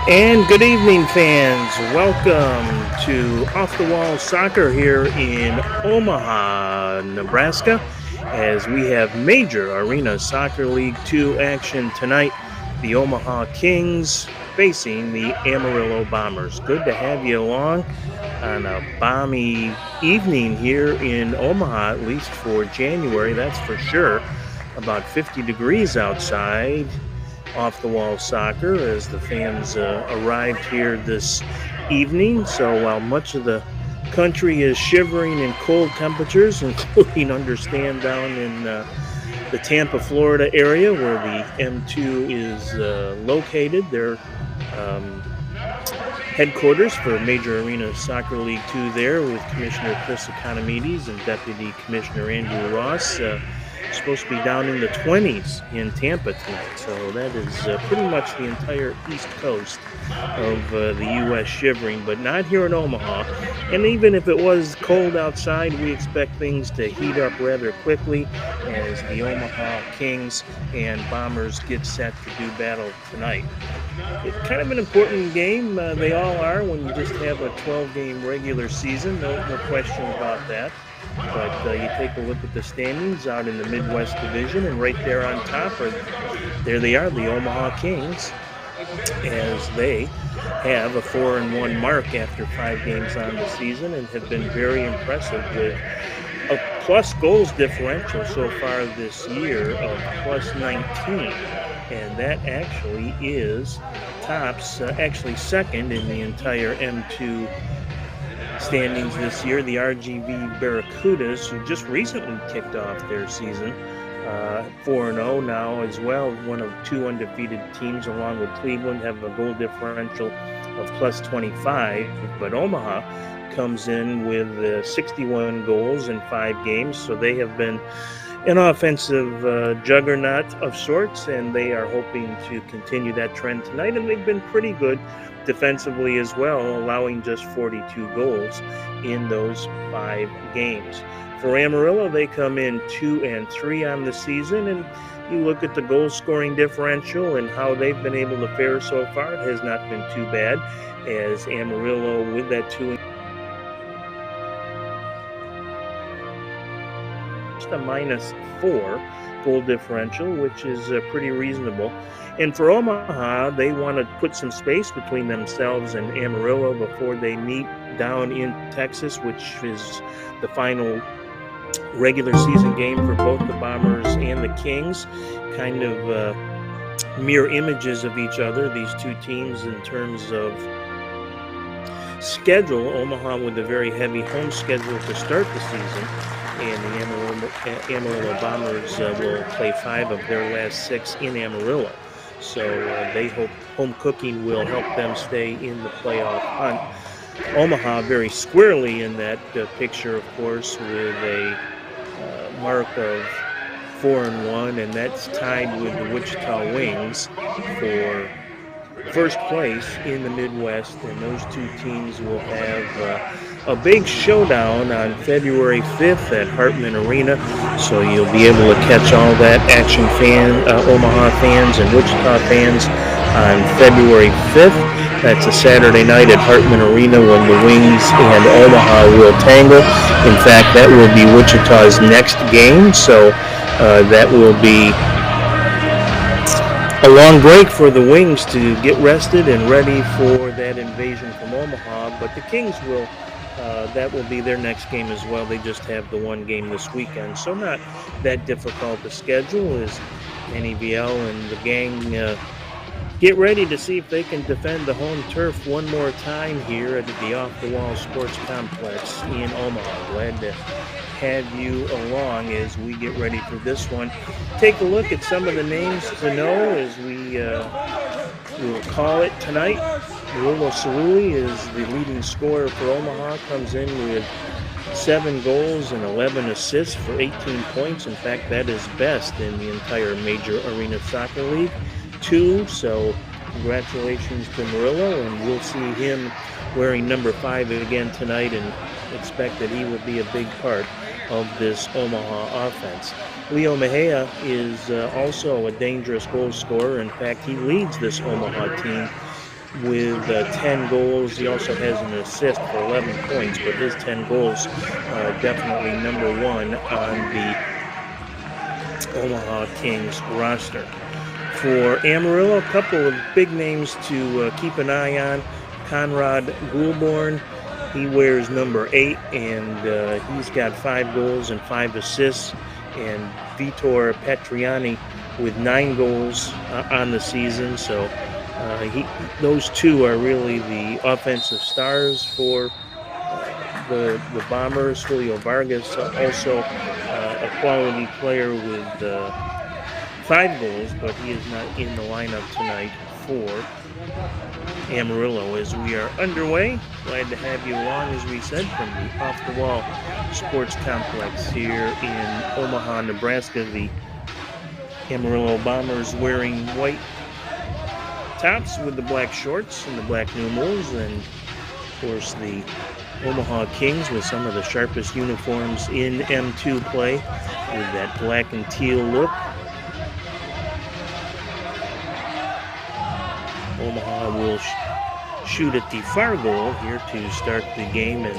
And good evening, fans. Welcome to Off the Wall Soccer here in Omaha, Nebraska, as we have Major Arena Soccer League 2 action tonight. The Omaha Kings facing the Amarillo Bombers. Good to have you along on a balmy evening here in Omaha, at least for January, that's for sure. About 50 degrees outside. Off the Wall Soccer as the fans arrived here this evening. So while much of the country is shivering in cold temperatures, including understand down in the Tampa, Florida area where the M2 is located, their um, headquarters for Major Arena Soccer League 2 there with Commissioner Chris Economides and Deputy Commissioner Andrew Ross. Supposed to be down in the 20s in Tampa tonight. So that is pretty much the entire East Coast of the U.S. shivering, but not here in Omaha. And even if it was cold outside, we expect things to heat up rather quickly as the Omaha Kings and Bombers get set to do battle tonight. It's kind of an important game. They all are when you just have a 12-game regular season. No question about that. But you take a look at the standings out in the Midwest Division, and right there on top, there they are, the Omaha Kings, as they have a 4-1 mark after 5 games on the season and have been very impressive with a plus goals differential so far this year of plus 19. And that actually is tops, actually second in the entire M2 standings this year. The RGV Barracudas, who just recently kicked off their season 4-0 now as well, one of 2 undefeated teams along with Cleveland, have a goal differential of plus 25. But Omaha comes in with 61 goals in 5 games, so they have been an offensive juggernaut of sorts, and they are hoping to continue that trend tonight. And they've been pretty good defensively as well, allowing just 42 goals in those 5 games. For Amarillo, they come in 2-3 on the season, and you look at the goal scoring differential and how they've been able to fare so far. It has not been too bad, as Amarillo with that 2 a -4 goal differential, which is pretty reasonable. And for Omaha, they want to put some space between themselves and Amarillo before they meet down in Texas, which is the final regular season game for both the Bombers and the Kings. Kind of mirror images of each other, these two teams, in terms of schedule. Omaha with a very heavy home schedule to start the season, and the Amarillo Bombers will play 5 of their last 6 in Amarillo. So they hope home cooking will help them stay in the playoff hunt. Omaha very squarely in that picture, of course, with a mark of 4-1, and that's tied with the Wichita Wings for first place in the Midwest, and those 2 teams will have a big showdown on February 5th at Hartman Arena. So you'll be able to catch all that action, Omaha fans and Wichita fans, on February 5th. That's a Saturday night at Hartman Arena when the Wings and Omaha will tangle. In fact, that will be Wichita's next game, so that will be a long break for the Wings to get rested and ready for that invasion from Omaha. But the Kings will, that will be their next game as well. They just have the 1 game this weekend, so not that difficult to schedule as Manny Viel and the gang get ready to see if they can defend the home turf one more time here at the Off the Wall Sports Complex in Omaha. Glad to have you along as we get ready for this one. Take a look at some of the names to know as we will call it tonight. Rulo Cerulli is the leading scorer for Omaha, comes in with 7 goals and 11 assists for 18 points. In fact, that is best in the entire Major Arena Soccer League 2. So congratulations to Murillo, and we'll see him wearing number 5 again tonight and expect that he will be a big part of this Omaha offense. Leo Mejia is also a dangerous goal scorer. In fact, he leads this Omaha team with 10 goals. He also has an assist for 11 points, but his 10 goals definitely number one on the Omaha Kings roster. For Amarillo, a couple of big names to keep an eye on. Conrad Goulborn, he wears number 8, and he's got 5 goals and 5 assists. And Vitor Petriani with 9 goals on the season. So those two are really the offensive stars for the Bombers. Julio Vargas, also a quality player with 5 goals, but he is not in the lineup tonight for Amarillo. As we are underway, glad to have you along, as we said, from the Off the Wall Sports Complex here in Omaha, Nebraska. The Amarillo Bombers wearing white tops with the black shorts and the black numerals, and of course the Omaha Kings with some of the sharpest uniforms in M2 play with that black and teal look. Omaha will shoot at the far goal here to start the game, and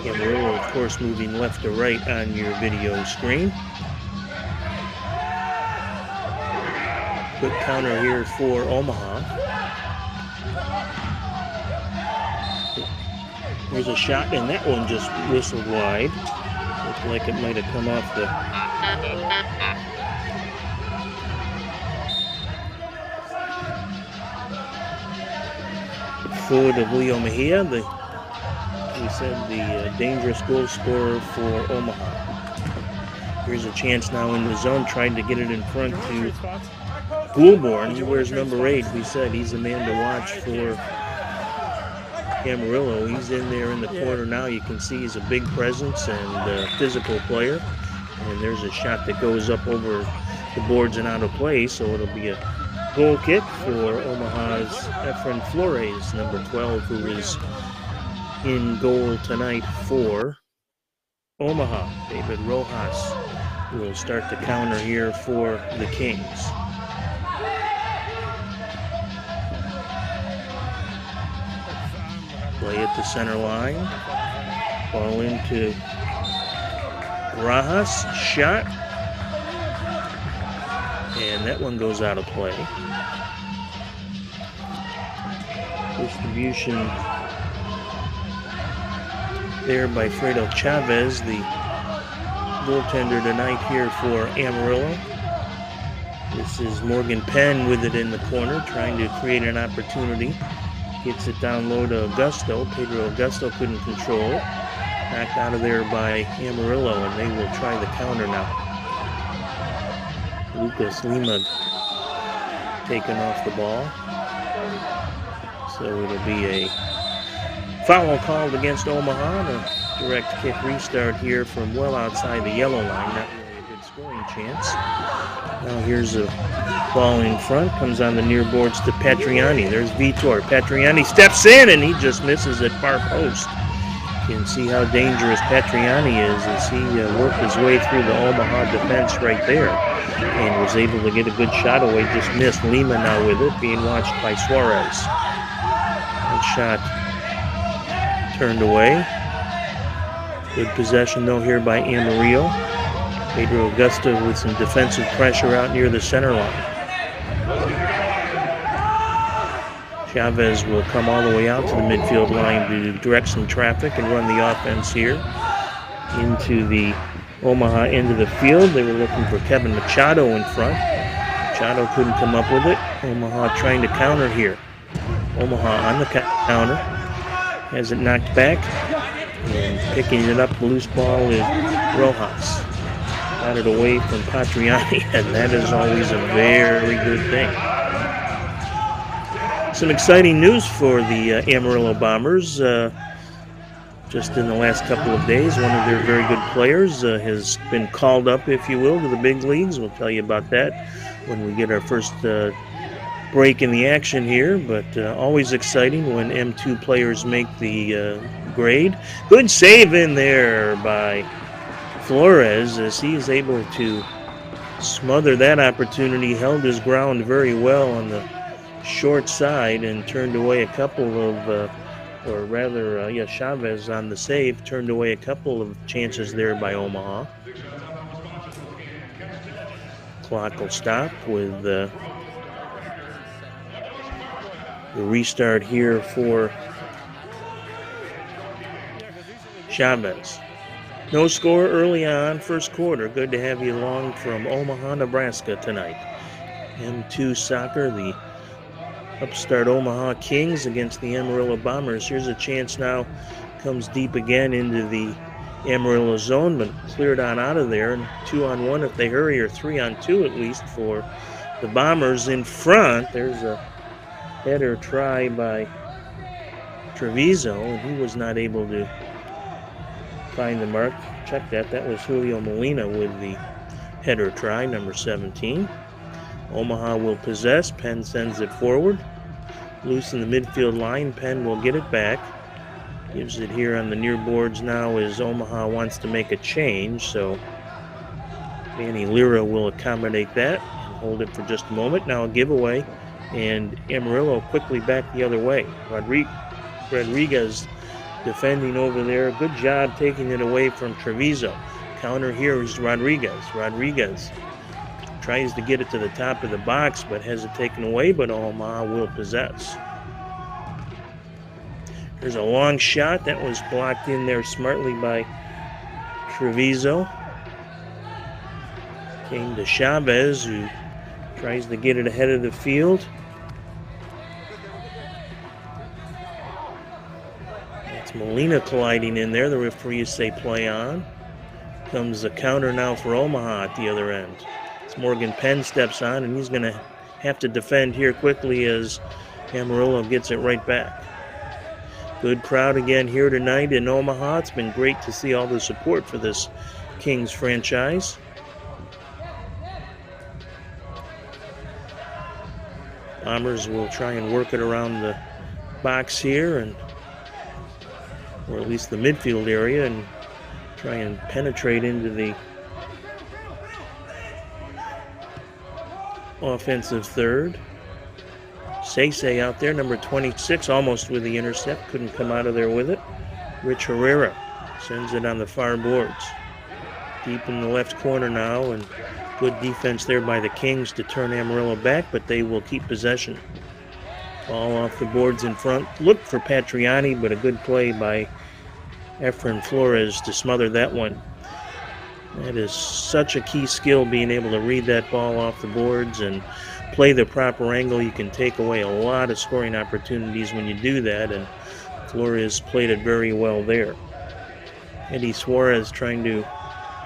Amarillo, of course, moving left to right on your video screen. Quick counter here for Omaha. There's a shot, and that one just whistled wide. Looked like it might have come off the foot of Leo Mejia, the dangerous goal scorer for Omaha. Here's a chance now in the zone, trying to get it in front to Goulborn. He wears number 8. We said he's the man to watch for Amarillo. He's in there in the corner now. You can see he's a big presence and a physical player. And there's a shot that goes up over the boards and out of play, so it'll be a goal kick for Omaha's Efren Flores, number 12, who is in goal tonight for Omaha. David Rojas will start the counter here for the Kings. Play at the center line. Ball into Rojas. Shot. And that one goes out of play. Distribution there by Fredo Chavez, the goaltender tonight here for Amarillo. This is Morgan Penn with it in the corner, trying to create an opportunity. Gets it down low to Augusto. Pedro Augusto couldn't control it. Knocked out of there by Amarillo, and they will try the counter now. Lucas Lima taken off the ball. So it'll be a foul called against Omaha. A direct kick restart here from well outside the yellow line. Not really a good scoring chance. Now here's a ball in front. Comes on the near boards to Petriani. There's Vitor. Petriani steps in, and he just misses at far post. You can see how dangerous Petriani is as he worked his way through the Omaha defense right there and was able to get a good shot away. Just missed. Lima now with it, being watched by Suarez. That shot turned away. Good possession though here by Amarillo. Pedro Augusto with some defensive pressure out near the center line. Chavez will come all the way out to the midfield line to direct some traffic and run the offense here into the Omaha end of the field. They were looking for Kevin Machado in front. Machado couldn't come up with it. Omaha trying to counter here. Omaha on the counter. Has it knocked back. And picking it up, the loose ball is Rojas. Got it away from Petriani, and that is always a very good thing. Some exciting news for the Amarillo Bombers. Just in the last couple of days, one of their very good players has been called up, if you will, to the big leagues. We'll tell you about that when we get our first break in the action here, but always exciting when M2 players make the grade. Good save in there by Flores as he is able to smother that opportunity. Held his ground very well on the short side and turned away a couple of, Chavez on the save turned away a couple of chances there by Omaha. Clock will stop with the restart here for Chavez. No score early on, first quarter. Good to have you along from Omaha, Nebraska tonight. M2 Soccer, the upstart Omaha Kings against the Amarillo Bombers. Here's a chance now. Comes deep again into the Amarillo zone, but cleared on out of there. And 2-on-1 if they hurry, or 3-on-2 at least for the Bombers in front. There's a header try by Treviso, and he was not able to find the mark. Check that. That was Julio Molina with the header try, number 17. Omaha will possess. Penn sends it forward. Loose in the midfield line. Penn will get it back. Gives it here on the near boards now as Omaha wants to make a change. So Manny Lira will accommodate that and hold it for just a moment. Now a giveaway. And Amarillo quickly back the other way. Rodriguez defending over there. Good job taking it away from Treviso. Counter here is Rodriguez. Rodriguez tries to get it to the top of the box, but has it taken away, but Omaha will possess. There's a long shot that was blocked in there smartly by Treviso. Came to Chavez, who tries to get it ahead of the field. It's Molina colliding in there. The referees say play on. Comes the counter now for Omaha at the other end. It's Morgan Penn steps on, and he's going to have to defend here quickly as Amarillo gets it right back. Good crowd again here tonight in Omaha. It's been great to see all the support for this Kings franchise. Bombers will try and work it around the box here, or at least the midfield area, and try and penetrate into the offensive third. Sese out there, number 26, almost with the intercept. Couldn't come out of there with it. Rich Herrera sends it on the far boards. Deep in the left corner now, and good defense there by the Kings to turn Amarillo back, but they will keep possession. Ball off the boards in front. Looked for Patriani, but a good play by Efren Flores to smother that one. That is such a key skill, being able to read that ball off the boards and play the proper angle. You can take away a lot of scoring opportunities when you do that, and Flores played it very well there. Eddie Suarez trying to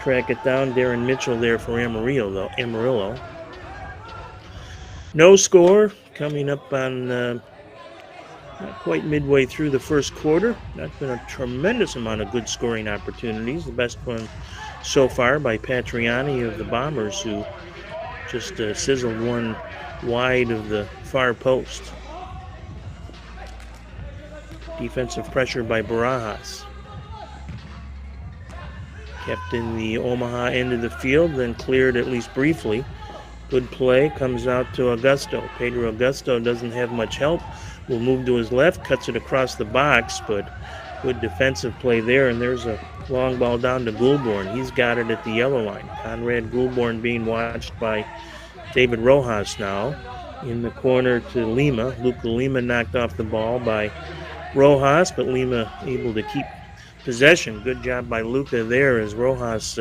track it down. Darren Mitchell there for Amarillo. No score coming up on not quite midway through the first quarter. Not been a tremendous amount of good scoring opportunities. The best one so far by Patriani of the Bombers, who just sizzled one wide of the far post. Defensive pressure by Barajas. Kept in the Omaha end of the field, then cleared at least briefly. Good play, comes out to Augusto. Pedro Augusto doesn't have much help. Will move to his left, cuts it across the box, but good defensive play there, and there's a long ball down to Goulbourne. He's got it at the yellow line. Conrad Goulbourne being watched by David Rojas now. In the corner to Lima. Luca Lima knocked off the ball by Rojas, but Lima able to keep possession. Good job by Luca there, as Rojas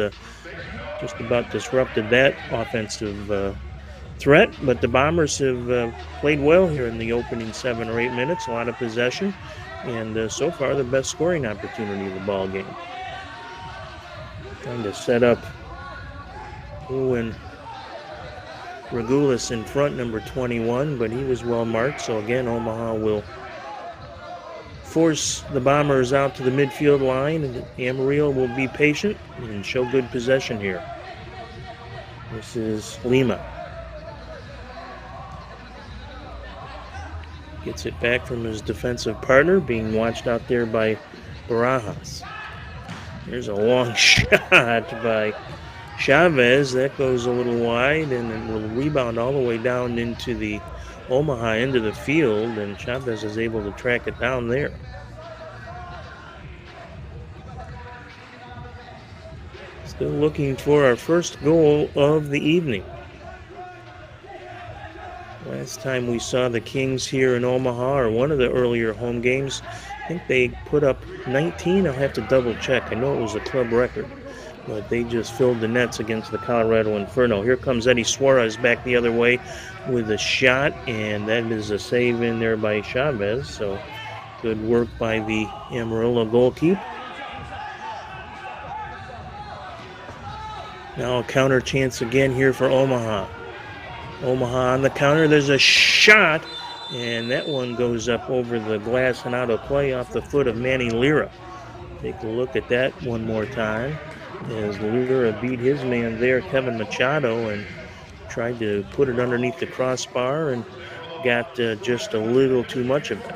just about disrupted that offensive threat. But the Bombers have played well here in the opening 7 or 8 minutes. A lot of possession, and so far the best scoring opportunity of the ball game. Trying to set up Owen Regulus in front, number 21, but he was well marked. So again, Omaha will force the Bombers out to the midfield line, and Amarillo will be patient and show good possession here. This is Lima. Gets it back from his defensive partner, being watched out there by Barajas. There's a long shot by Chavez. That goes a little wide, and it will rebound all the way down into the Omaha into the field, and Chavez is able to track it down there. Still looking for our first goal of the evening. Last time we saw the Kings here in Omaha, or one of the earlier home games, I think they put up 19. I'll have to double check. I know it was a club record, but they just filled the nets against the Colorado Inferno. Here comes Eddie Suarez back the other way with a shot, and that is a save in there by Chavez. So good work by the Amarillo goalkeeper. Now a counter chance again here for Omaha. Omaha on the counter. There's a shot, and that one goes up over the glass and out of play off the foot of Manny Lira. Take a look at that one more time as Lira beat his man there, Kevin Machado, and tried to put it underneath the crossbar and got just a little too much of it.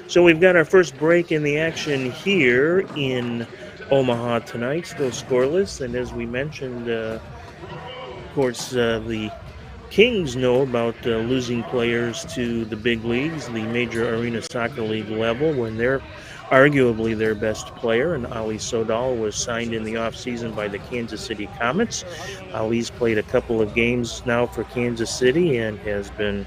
So we've got our first break in the action here in Omaha tonight, still scoreless. And as we mentioned, of course, the Kings know about losing players to the big leagues, the Major Arena Soccer League level, when they're arguably their best player, and Ali Sodal was signed in the offseason by the Kansas City Comets. Ali's played a couple of games now for Kansas City and has been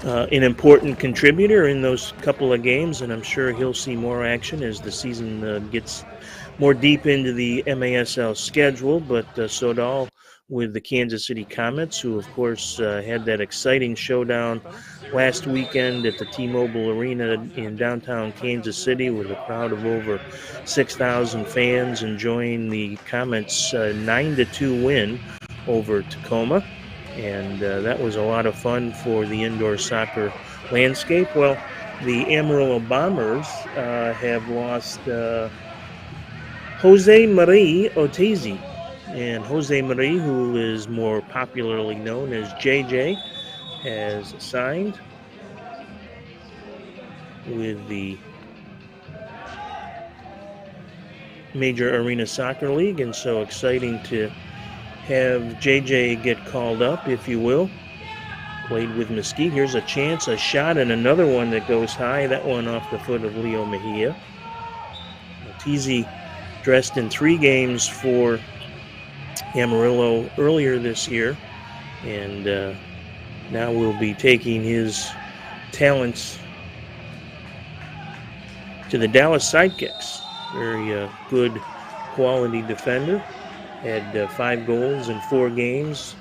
an important contributor in those couple of games, and I'm sure he'll see more action as the season gets more deep into the MASL schedule. But Sodal with the Kansas City Comets, who of course had that exciting showdown last weekend at the T-Mobile Arena in downtown Kansas City with a crowd of over 6,000 fans enjoying the Comets' 9-2 win over Tacoma. And that was a lot of fun for the indoor soccer landscape. Well, the Amarillo Bombers have lost Jose Marie Otezi. And Jose Marie, who is more popularly known as JJ, has signed with the Major Arena Soccer League, and so exciting to have JJ get called up, if you will. Played with Mesquite. Here's a chance, a shot, and another one that goes high. That one off the foot of Leo Mejia. Otezi dressed in 3 games for Amarillo earlier this year, and now we'll be taking his talents to the Dallas Sidekicks. Very good quality defender. Had 5 goals in 4 games.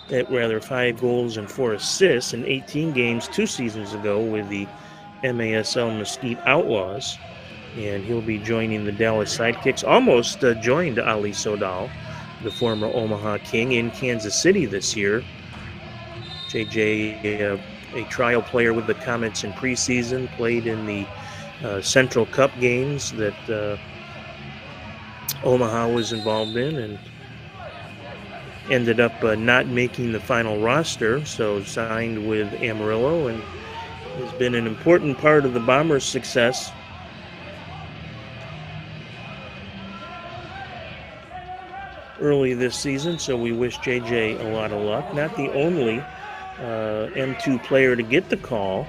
5 goals and 4 assists in 18 games 2 seasons ago with the MASL Mesquite Outlaws. And he'll be joining the Dallas Sidekicks. Almost joined Ali Sodal, the former Omaha King, in Kansas City this year. JJ, a trial player with the Comets in preseason, played in the Central Cup games that Omaha was involved in, and ended up not making the final roster, so signed with Amarillo, and has been an important part of the Bombers' success. Early this season, so we wish JJ a lot of luck. Not the only M2 player to get the call.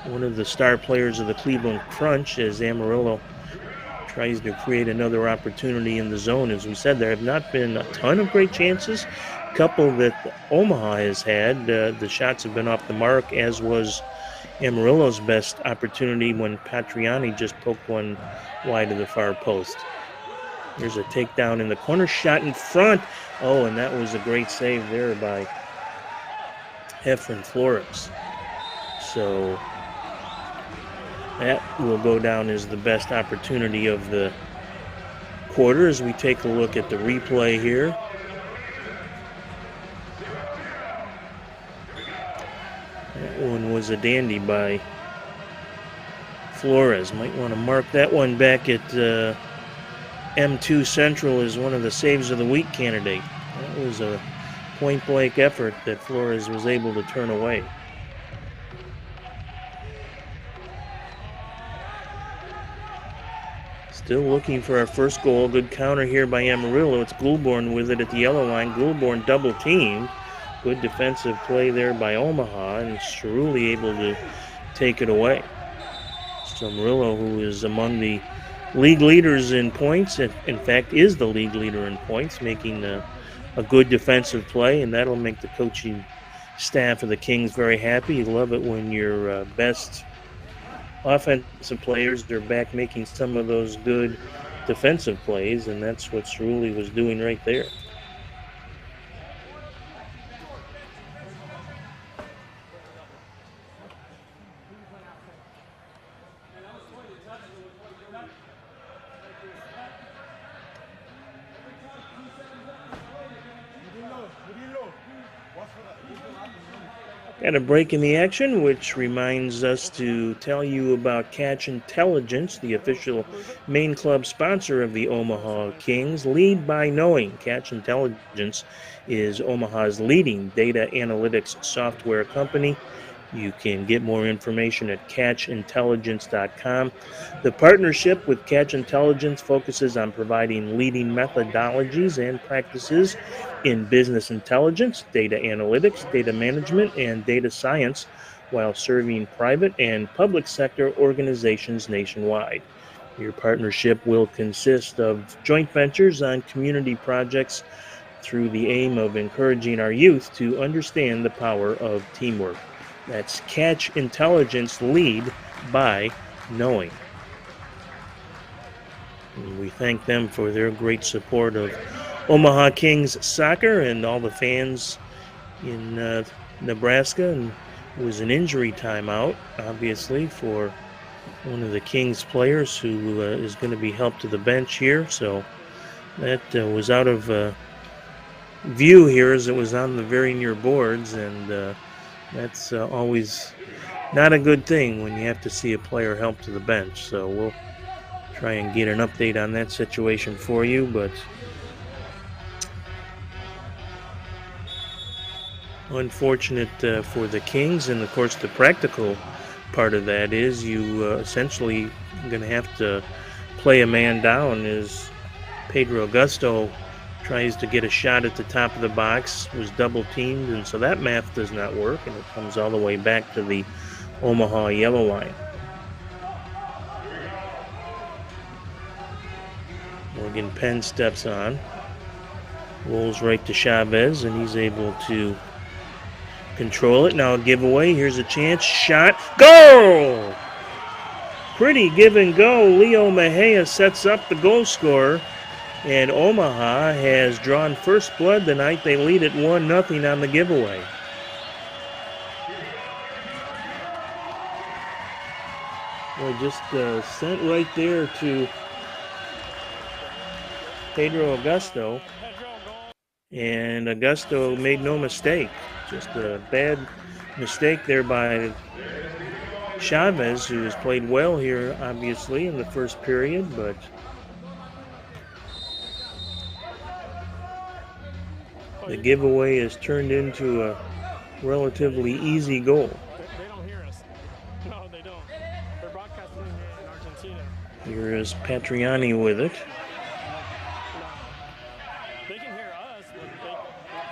One of the star players of the Cleveland Crunch, as Amarillo tries to create another opportunity in the zone. As we said, there have not been a ton of great chances. A couple that Omaha has had. The shots have been off the mark, as was Amarillo's best opportunity when Patriani just poked one wide of the far post. There's a takedown in the corner, shot in front. Oh, and that was a great save there by Efren Flores. So that will go down as the best opportunity of the quarter as we take a look at the replay here. That one was a dandy by Flores. Might want to mark that one back at M2 Central as one of the saves of the week candidate. That was a point-blank effort that Flores was able to turn away. Still looking for our first goal. Good counter here by Amarillo. It's Goulbourne with it at the yellow line. Goulbourne double teamed. Good defensive play there by Omaha, and Cerulli able to take it away. So Amarillo, who is among the league leaders in points, in fact, is the league leader in points, making a good defensive play, and that'll make the coaching staff of the Kings very happy. You love it when your best offensive players are back making some of those good defensive plays, and that's what Cerulli was doing right there. Got a break in the action, which reminds us to tell you about Catch Intelligence, the official main club sponsor of the Omaha Kings. Lead by knowing. Catch Intelligence is Omaha's leading data analytics software company. You can get more information at catchintelligence.com. The partnership with Catch Intelligence focuses on providing leading methodologies and practices in business intelligence, data analytics, data management, and data science while serving private and public sector organizations nationwide. Your partnership will consist of joint ventures on community projects through the aim of encouraging our youth to understand the power of teamwork. That's Catch Intelligence Lead by Knowing. And we thank them for their great support of Omaha Kings soccer and all the fans in Nebraska. And it was an injury timeout, obviously, for one of the Kings players who is going to be helped to the bench here. So that was out of view here as it was on the very near boards, and that's always not a good thing when you have to see a player helped to the bench. So we'll try and get an update on that situation for you, but unfortunate for the Kings. And of course, the practical part of that is you essentially going to have to play a man down as Pedro Augusto tries to get a shot at the top of the box, was double teamed, and so that math does not work, and it comes all the way back to the Omaha yellow line. Morgan Penn steps on, rolls right to Chavez, and he's able to control it. Now a giveaway. Here's a chance. Shot. Goal! Pretty give and go. Leo Mejia sets up the goal scorer. And Omaha has drawn first blood tonight. They lead at 1-0 on the giveaway. Well, just sent right there to Pedro Augusto. And Augusto made no mistake. Just a bad mistake there by Chavez, who has played well here, obviously, in the first period, but the giveaway has turned into a relatively easy goal. They don't hear us. No, they don't. They're broadcasting in Argentina. Here is Patriani with it. They can hear us, but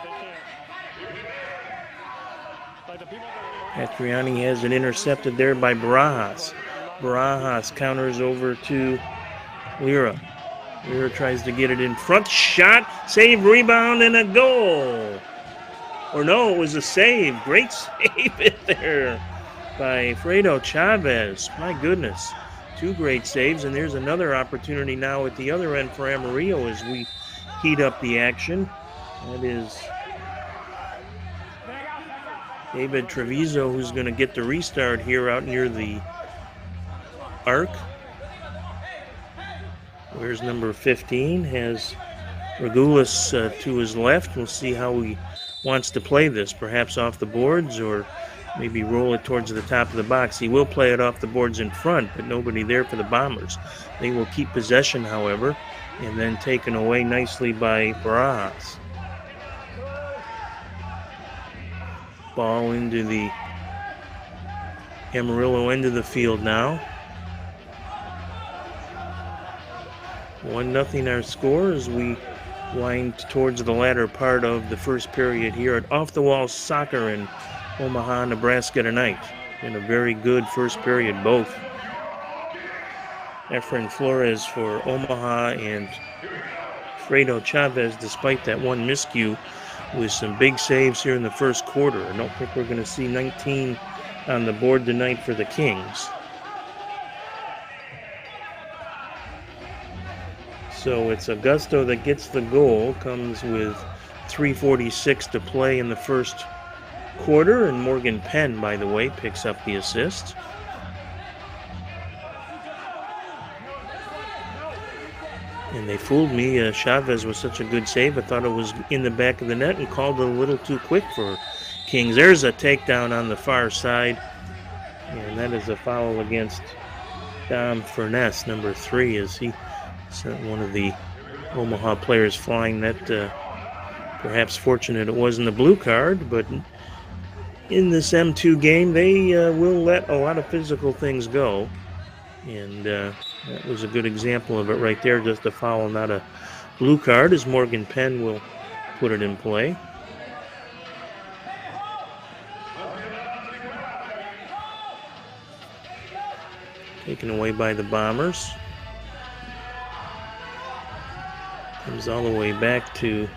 they can't. Like the people that Patriani has it intercepted there by Barajas. Barajas counters over to Lira. Lira tries to get it in front. Shot, save, rebound, and a goal. Or no, it was a save. Great save there by Fredo Chavez. My goodness. Two great saves, and there's another opportunity now at the other end for Amarillo as we heat up the action. That is David Treviso, who's going to get the restart here out near the arc. Where's number 15? Has Regulus to his left. We'll see how he wants to play this, perhaps off the boards or maybe roll it towards the top of the box. He will play it off the boards in front, but nobody there for the Bombers. They will keep possession, however, and then taken away nicely by Barajas. Ball into the Amarillo end of the field now. 1-0 our score as we wind towards the latter part of the first period here at Off the Wall Soccer in Omaha, Nebraska tonight. In a very good first period, both. Efrain Flores for Omaha and Fredo Chavez, despite that one miscue, with some big saves here in the first quarter. I don't think we're going to see 19 on the board tonight for the Kings. So it's Augusto that gets the goal, comes with 3:46 to play in the first quarter, and Morgan Penn, by the way, picks up the assist. And they fooled me. Chavez was such a good save. I thought it was in the back of the net and called it a little too quick for Kings. There's a takedown on the far side. And that is a foul against Dom Furness, number 3, as he sent one of the Omaha players flying. That perhaps fortunate it wasn't the blue card, but in this M2 game, they will let a lot of physical things go. And that was a good example of it right there, just a foul, not a blue card, as Morgan Penn will put it in play. Taken away by the Bombers. Comes all the way back to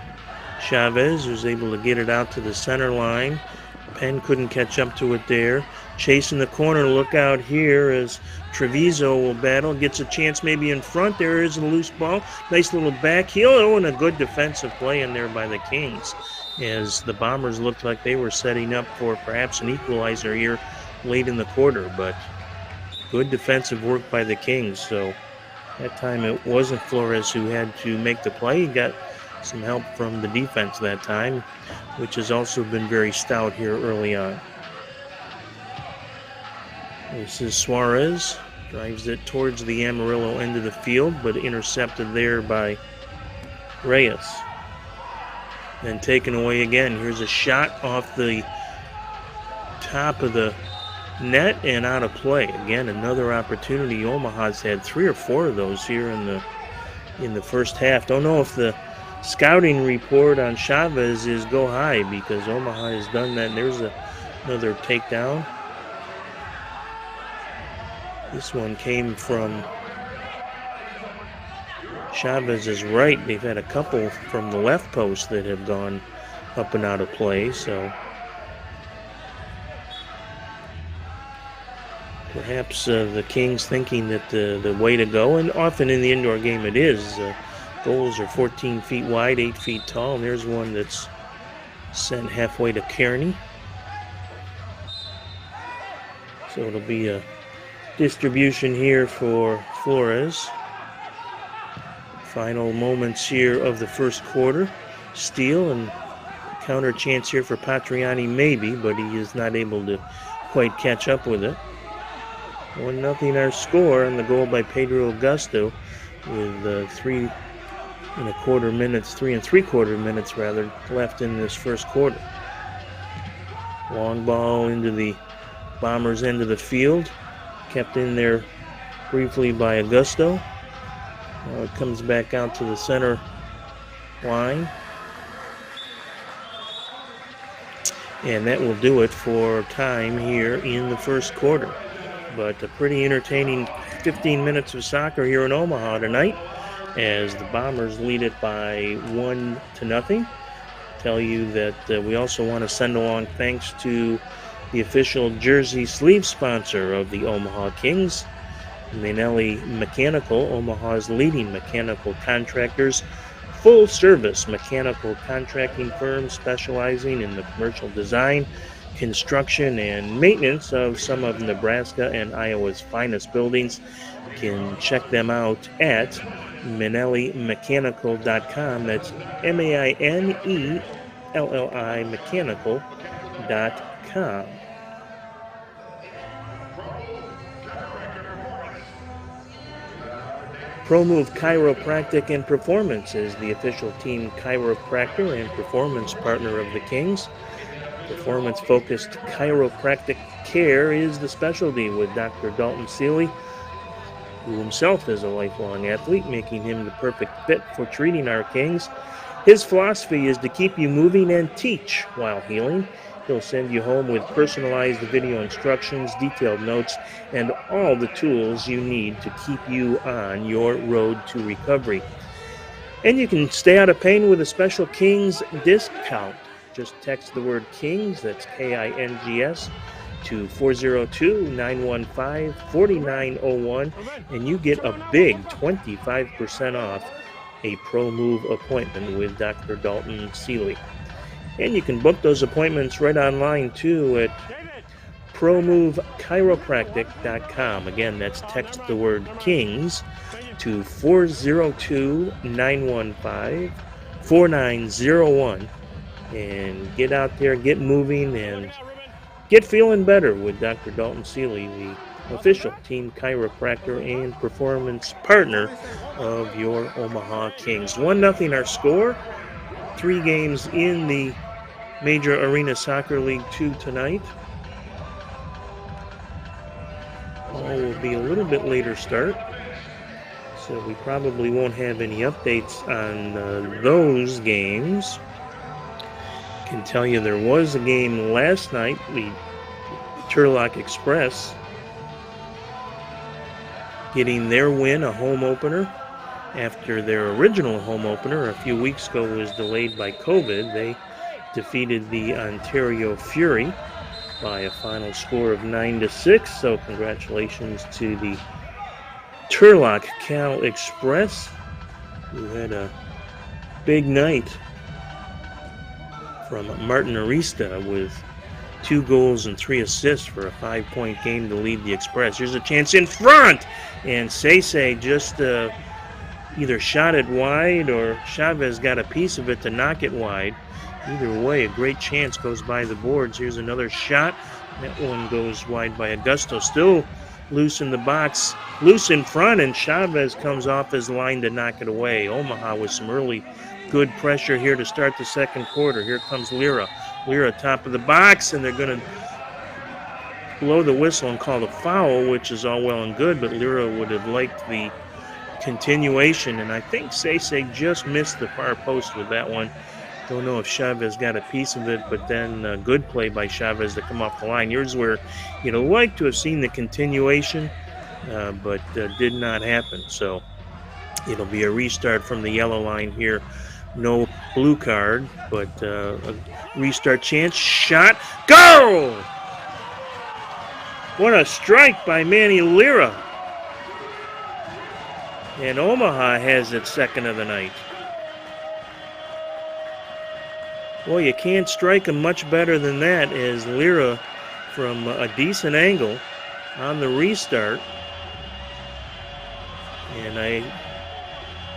Chavez, who's able to get it out to the center line. Penn couldn't catch up to it there. Chase in the corner, look out here as Treviso will battle, gets a chance maybe in front. There is a loose ball. Nice little back heel, and a good defensive play in there by the Kings, as the Bombers looked like they were setting up for perhaps an equalizer here late in the quarter, but good defensive work by the Kings. So that time it wasn't Flores who had to make the play. He got some help from the defense that time, which has also been very stout here early on. This is Suarez, drives it towards the Amarillo end of the field, but intercepted there by Reyes. Then taken away again. Here's a shot off the top of the net and out of play. Again, another opportunity. Omaha's had 3 or 4 of those here in the first half. Don't know if the scouting report on Chavez is go high, because Omaha has done that. And there's another takedown. This one came from Chavez's right. They've had a couple from the left post that have gone up and out of play, so perhaps the Kings thinking that the way to go, and often in the indoor game it is, goals are 14 feet wide, 8 feet tall, and there's one that's sent halfway to Kearney. So it'll be a distribution here for Flores. Final moments here of the first quarter. Steal and counter chance here for Patriani maybe, but he is not able to quite catch up with it. 1-0 our score, and the goal by Pedro Augusto with 3 3.75 minutes left in this first quarter. Long ball into the Bombers' end of the field. Kept in there briefly by Augusto. Now it comes back out to the center line. And that will do it for time here in the first quarter. But a pretty entertaining 15 minutes of soccer here in Omaha tonight, as the Bombers lead it by 1-0. Tell you that we also want to send along thanks to the official jersey sleeve sponsor of the Omaha Kings, Manelli Mechanical, Omaha's leading mechanical contractors, full-service mechanical contracting firm specializing in the commercial design, construction, and maintenance of some of Nebraska and Iowa's finest buildings. You can check them out at ManelliMechanical.com. That's MAINELLI Mechanical.com. ProMove Chiropractic and Performance is the official team chiropractor and performance partner of the Kings. who himself is a lifelong athlete, making him the perfect fit for treating our Kings. His philosophy is to keep you moving and teach while healing. He'll send you home with personalized video instructions, detailed notes, and all the tools you need to keep you on your road to recovery. And you can stay out of pain with a special Kings discount. Just text the word Kings, that's Kings, to 402-915-4901, and you get a big 25% off a Pro Move appointment with Dr. Dalton Seeley. And you can book those appointments right online too at promovechiropractic.com. Again, that's text the word Kings to 402-915-4901 and get out there, get moving, and get feeling better with Dr. Dalton Seeley, the official team chiropractor and performance partner of your Omaha Kings. 1-0 our score. 3 games in the Major Arena Soccer League 2 tonight. All will be a little bit later start, so we probably won't have any updates on those games. Can tell you there was a game last night, the Turlock Express getting their win, a home opener, after their original home opener a few weeks ago was delayed by COVID. They defeated the Ontario Fury by a final score of 9-6. So congratulations to the Turlock Cal Express, who had a big night from Martin Arista with 2 goals and 3 assists for a 5-point game to lead the Express. Here's a chance in front, and Sese just either shot it wide or Chavez got a piece of it to knock it wide. Either way, a great chance goes by the boards. Here's another shot. That one goes wide by Augusto. Still loose in the box, loose in front, and Chavez comes off his line to knock it away. Omaha with some early good pressure here to start the second quarter. Here comes Lira. Lira top of the box, and they're going to blow the whistle and call the foul, which is all well and good, but Lira would have liked the continuation, and I think Sese just missed the far post with that one. Don't know if Chavez got a piece of it, but then a good play by Chavez to come off the line. Here's where you'd like to have seen the continuation, but did not happen. So it'll be a restart from the yellow line here. No blue card, but a restart chance. Shot. Go! What a strike by Manny Lira. And Omaha has its second of the night. Well, you can't strike him much better than that, as Lira, from a decent angle on the restart. And I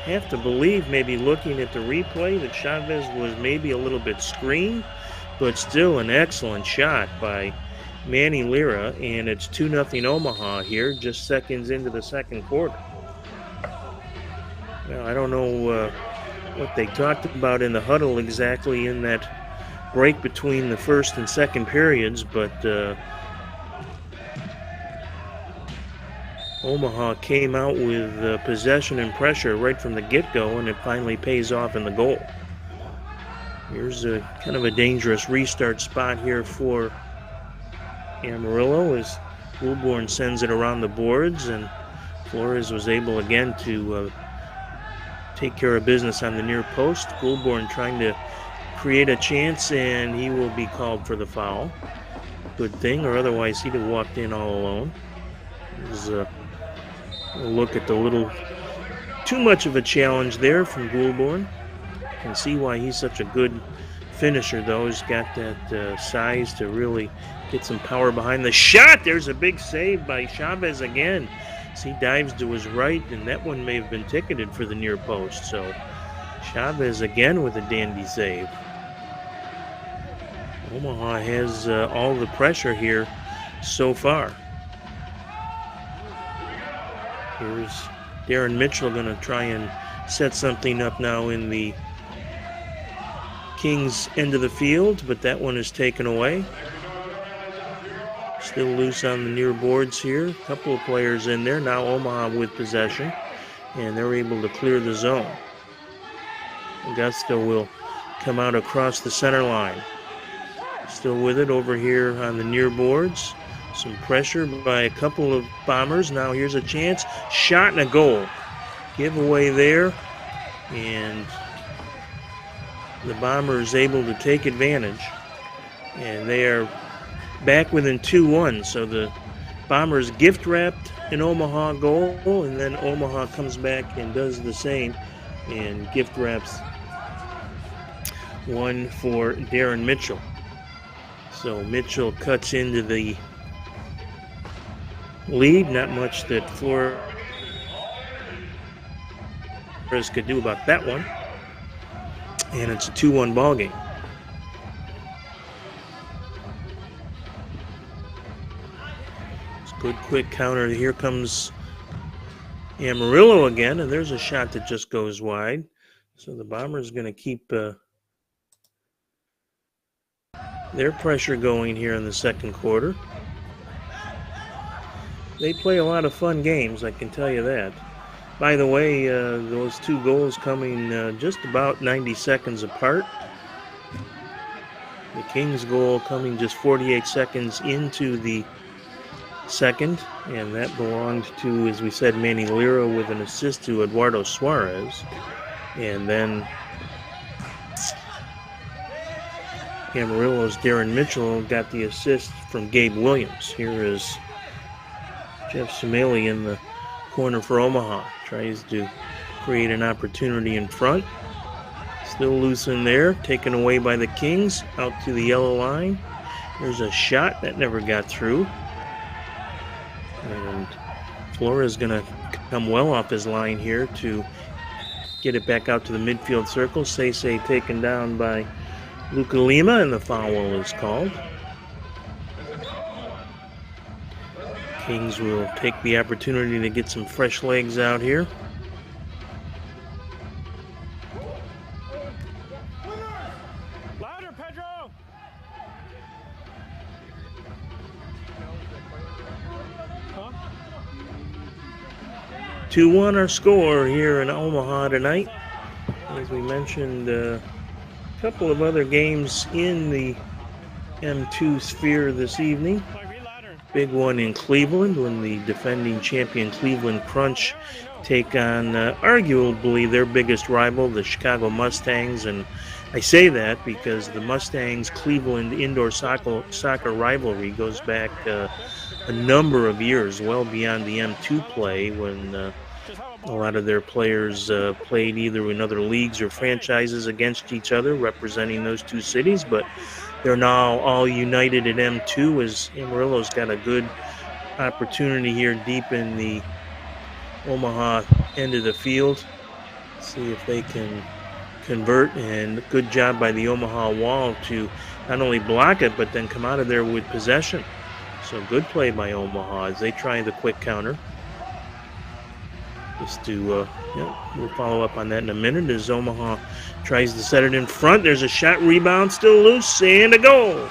have to believe, maybe looking at the replay, that Chavez was maybe a little bit screened, but still an excellent shot by Manny Lira. And it's 2-0 Omaha here, just seconds into the second quarter. Well, I don't know what they talked about in the huddle exactly in that break between the first and second periods, but Omaha came out with possession and pressure right from the get-go, and it finally pays off in the goal. Here's a kind of a dangerous restart spot here for Amarillo as Goulbourne sends it around the boards, and Flores was able again to take care of business on the near post. Goulbourne trying to create a chance, and he will be called for the foul. Good thing, or otherwise he'd have walked in all alone. There's a look at the little too much of a challenge there from Goulbourne. Can see why he's such a good finisher, though. He's got that size to really get some power behind the shot. There's a big save by Chavez again. He dives to his right, and that one may have been ticketed for the near post. So Chavez again with a dandy save. Omaha has all the pressure here so far. Here's Darren Mitchell going to try and set something up now in the Kings end of the field, but that one is taken away. Still loose on the near boards here. A couple of players in there. Now Omaha with possession, and they're able to clear the zone. Augusta will come out across the center line. Still with it over here on the near boards. Some pressure by a couple of Bombers. Now here's a chance. Shot and a goal. Giveaway there. And the Bombers able to take advantage. And they are back within 2-1. So the Bombers gift wrapped an Omaha goal. And then Omaha comes back and does the same. And gift wraps one for Darren Mitchell. So Mitchell cuts into the lead. Not much that Flores could do about that one. And it's a 2-1 ball game. It's a good quick counter. Here comes Amarillo again, and there's a shot that just goes wide. So the Bombers going to keep their pressure going here in the second quarter. They play a lot of fun games, I can tell you that. By the way, those two goals coming just about 90 seconds apart. The Kings goal coming just 48 seconds into the second, and that belonged to, as we said, Manny Lira with an assist to Eduardo Suarez. And then Amarillo's Darren Mitchell got the assist from Gabe Williams. Here is Jeff Sumeli in the corner for Omaha. Tries to create an opportunity in front. Still loose in there. Taken away by the Kings. Out to the yellow line. There's a shot that never got through. And Flores is going to come well off his line here to get it back out to the midfield circle. Sese taken down by Luca Lima, and the foul is called. Kings will take the opportunity to get some fresh legs out here. Louder, Pedro! 2-1 our score here in Omaha tonight. As we mentioned, a couple of other games in the M2 sphere this evening. Big one in Cleveland when the defending champion Cleveland Crunch take on arguably their biggest rival, the Chicago Mustangs. And I say that because the Mustangs-Cleveland indoor soccer rivalry goes back a number of years, well beyond the M2 play, when a lot of their players played either in other leagues or franchises against each other representing those two cities. But they're now all united at M2 as Amarillo's got a good opportunity here deep in the Omaha end of the field. See if they can convert, and good job by the Omaha Wall to not only block it but then come out of there with possession. So good play by Omaha as they try the quick counter. Just to, we'll follow up on that in a minute as Omaha tries to set it in front. There's a shot, rebound, still loose, and a goal.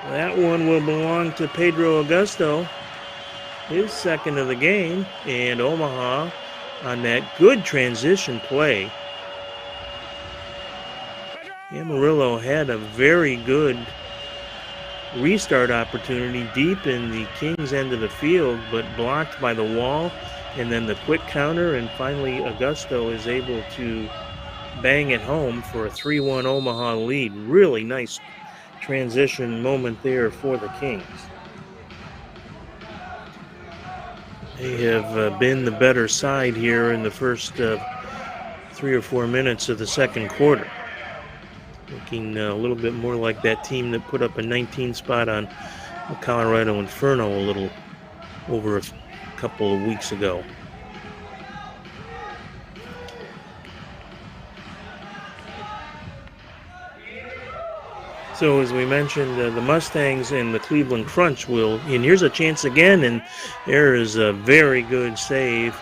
That one will belong to Pedro Augusto, his second of the game, and Omaha on that good transition play. Amarillo had a very good restart opportunity deep in the Kings end of the field, but blocked by the wall, and then the quick counter, and finally Augusto is able to bang it home for a 3-1 Omaha lead. Really nice transition moment there for the Kings. They have been the better side here in the first 3 or 4 minutes of the second quarter. Looking a little bit more like that team that put up a 19 spot on the Colorado Inferno a little over a couple of weeks ago. So as we mentioned, the Mustangs and the Cleveland Crunch will, and here's a chance again, and there is a very good save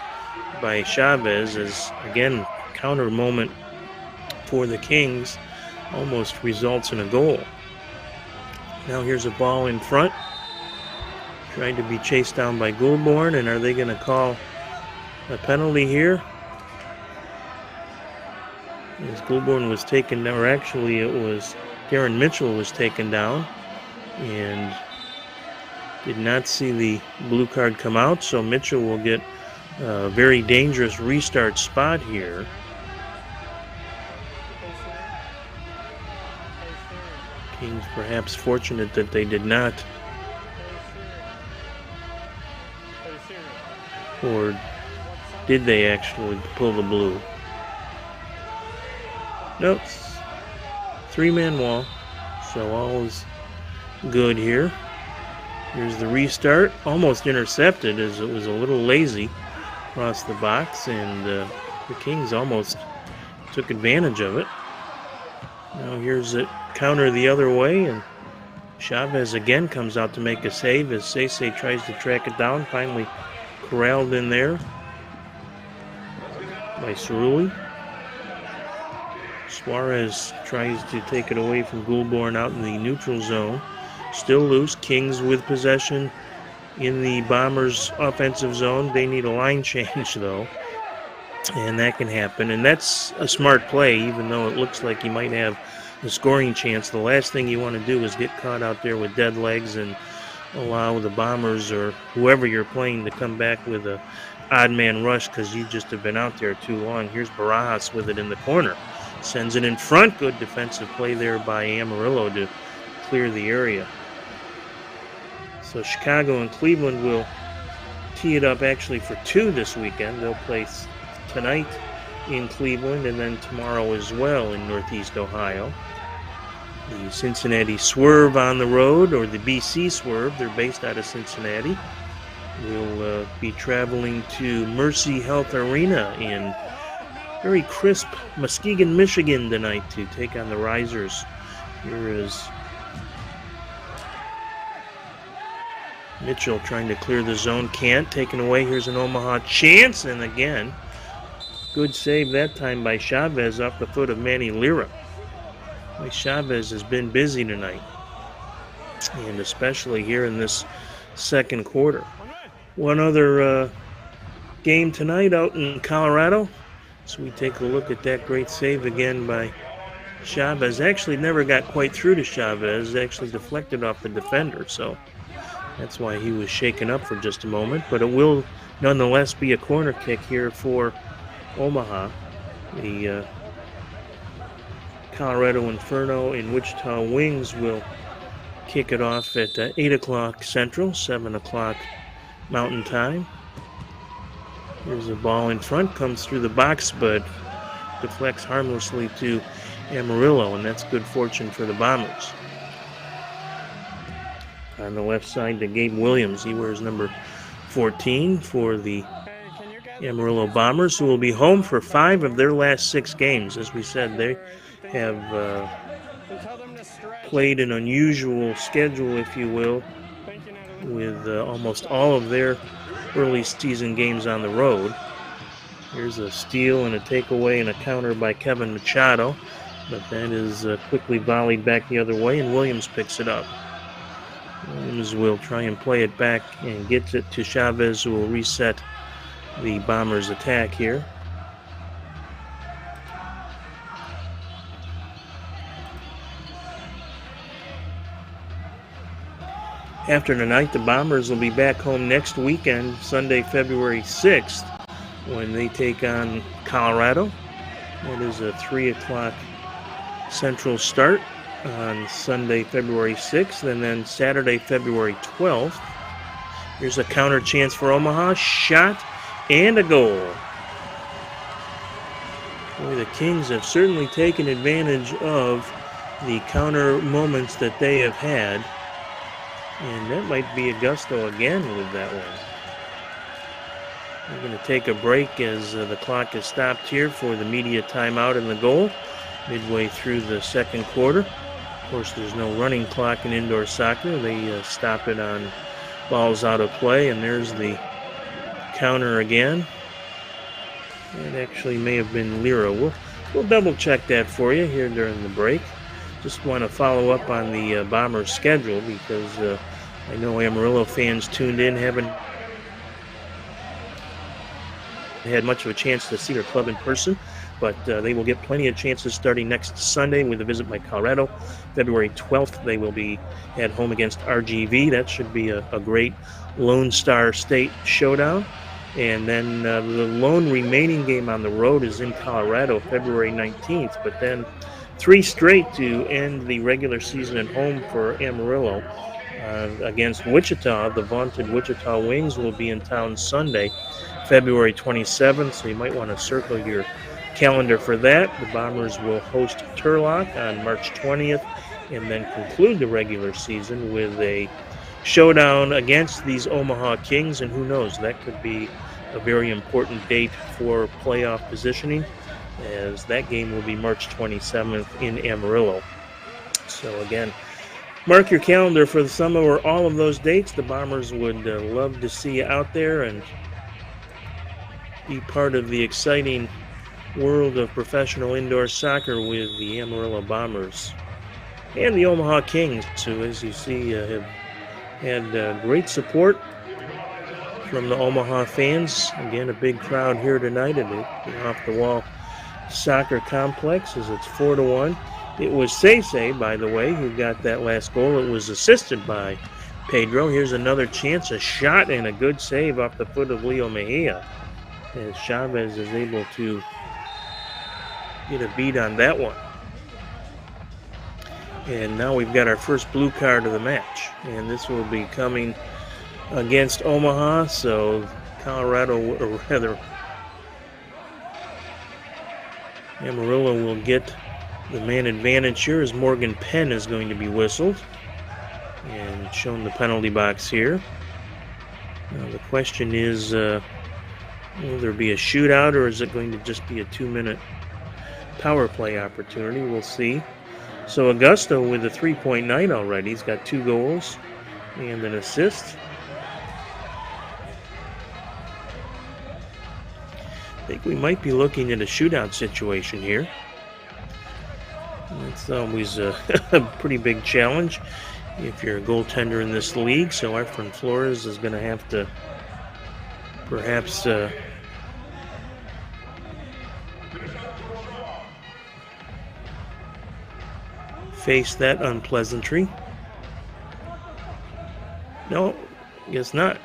by Chavez as, again, counter moment for the Kings. almost results in a goal. Now here's a ball in front, trying to be chased down by Goulbourne, and are they going to call a penalty here? As Goulbourne was taken down, or actually it was Darren Mitchell was taken down and did not see the blue card come out, so Mitchell will get a very dangerous restart spot here. Kings perhaps fortunate that they did not, or did they actually pull the blue? Nope. 3-man wall, so all is good here. Here's the restart, almost intercepted as it was a little lazy across the box, and the Kings almost took advantage of it. Now here's it counter the other way, and Chavez again comes out to make a save as Sese tries to track it down, finally corralled in there by Cerulli. Suarez tries to take it away from Goulbourne out in the neutral zone. Still loose. Kings with possession in the Bombers' offensive zone. They need a line change, though, and that can happen. And that's a smart play, even though it looks like you might have a scoring chance. The last thing you want to do is get caught out there with dead legs and allow the Bombers or whoever you're playing to come back with a odd man rush because you just have been out there too long. Here's Barajas with it in the corner. Sends it in front. Good defensive play there by Amarillo to clear the area. So Chicago and Cleveland will tee it up actually for 2 this weekend. They'll play tonight in Cleveland and then tomorrow as well in Northeast Ohio. The Cincinnati Swerve on the road, or the BC Swerve, they're based out of Cincinnati, will be traveling to Mercy Health Arena in very crisp Muskegon, Michigan tonight to take on the Risers. Here is Mitchell trying to clear the zone, can't, taken away. Here's an Omaha chance, and again, good save that time by Chavez off the foot of Manny Lira. Chavez has been busy tonight, and especially here in this second quarter. One other game tonight out in Colorado. So we take a look at that great save again by Chavez. Actually never got quite through to Chavez, actually deflected off the defender, so that's why he was shaken up for just a moment. But it will nonetheless be a corner kick here for Omaha. The Colorado Inferno and Wichita Wings will kick it off at 8 o'clock Central, 7 o'clock Mountain Time. Here's a ball in front, comes through the box, but deflects harmlessly to Amarillo, and that's good fortune for the Bombers. On the left side to Gabe Williams. He wears number 14 for the Amarillo Bombers, who will be home for 5 of their last 6 games. As we said, they have played an unusual schedule, if you will, with almost all of their early season games on the road. Here's a steal and a takeaway and a counter by Kevin Machado, but that is quickly volleyed back the other way, and Williams picks it up. Williams will try and play it back and gets it to Chavez, who will reset the Bombers' attack here. After tonight, the Bombers will be back home next weekend, Sunday, February 6th, when they take on Colorado. That is a 3 o'clock Central start on Sunday, February 6th, and then Saturday, February 12th. Here's a counter chance for Omaha. Shot and a goal. Boy, the Kings have certainly taken advantage of the counter moments that they have had. And that might be Augusto again with that one. We're going to take a break as the clock is stopped here for the media timeout and the goal midway through the second quarter. Of course, there's no running clock in indoor soccer. They stop it on balls out of play, and there's the counter again. It actually may have been Lira. We'll double check that for you here during the break. Just want to follow up on the Bombers' schedule because I know Amarillo fans tuned in haven't had much of a chance to see their club in person, but they will get plenty of chances starting next Sunday with a visit by Colorado. February 12th, they will be at home against RGV. That should be a great Lone Star State showdown. And then the lone remaining game on the road is in Colorado, February 19th, but then 3 straight to end the regular season at home for Amarillo. Against Wichita, the vaunted Wichita Wings will be in town Sunday, February 27th, so you might want to circle your calendar for that. The Bombers will host Turlock on March 20th and then conclude the regular season with a showdown against these Omaha Kings, and who knows, that could be a very important date for playoff positioning, as that game will be March 27th in Amarillo. So again, mark your calendar for some or all of those dates. The Bombers would love to see you out there and be part of the exciting world of professional indoor soccer with the Amarillo Bombers and the Omaha Kings, who, as you see, have had great support from the Omaha fans. Again, a big crowd here tonight at the Off the Wall Soccer Complex as it's 4-1. It was Sese, by the way, who got that last goal. It was assisted by Pedro. Here's another chance, a shot and a good save off the foot of Leo Mejia, as Chavez is able to get a beat on that one. And now we've got our first blue card of the match, and this will be coming against Omaha, so Colorado, or rather Amarillo, will get the man advantage here as Morgan Penn is going to be whistled and shown the penalty box here. Now the question is, will there be a shootout, or is it going to just be a 2-minute power play opportunity? We'll see. So Augusto with a 3.9 already. He's got 2 goals and an assist. I think we might be looking at a shootout situation here. It's always a pretty big challenge if you're a goaltender in this league. So Efren Flores is going to have to perhaps face that unpleasantry. No, guess not.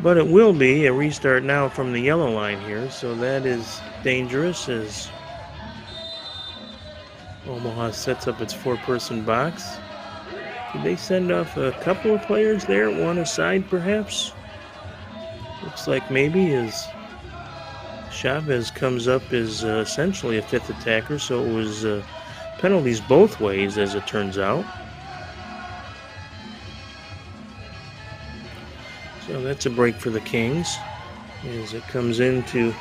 But it will be a restart now from the yellow line here, so that is dangerous as Omaha sets up its 4-person box. Did they send off a couple of players there, one aside perhaps? Looks like maybe, as Chavez comes up as essentially a 5th attacker, so it was penalties both ways as it turns out. So that's a break for the Kings as it comes into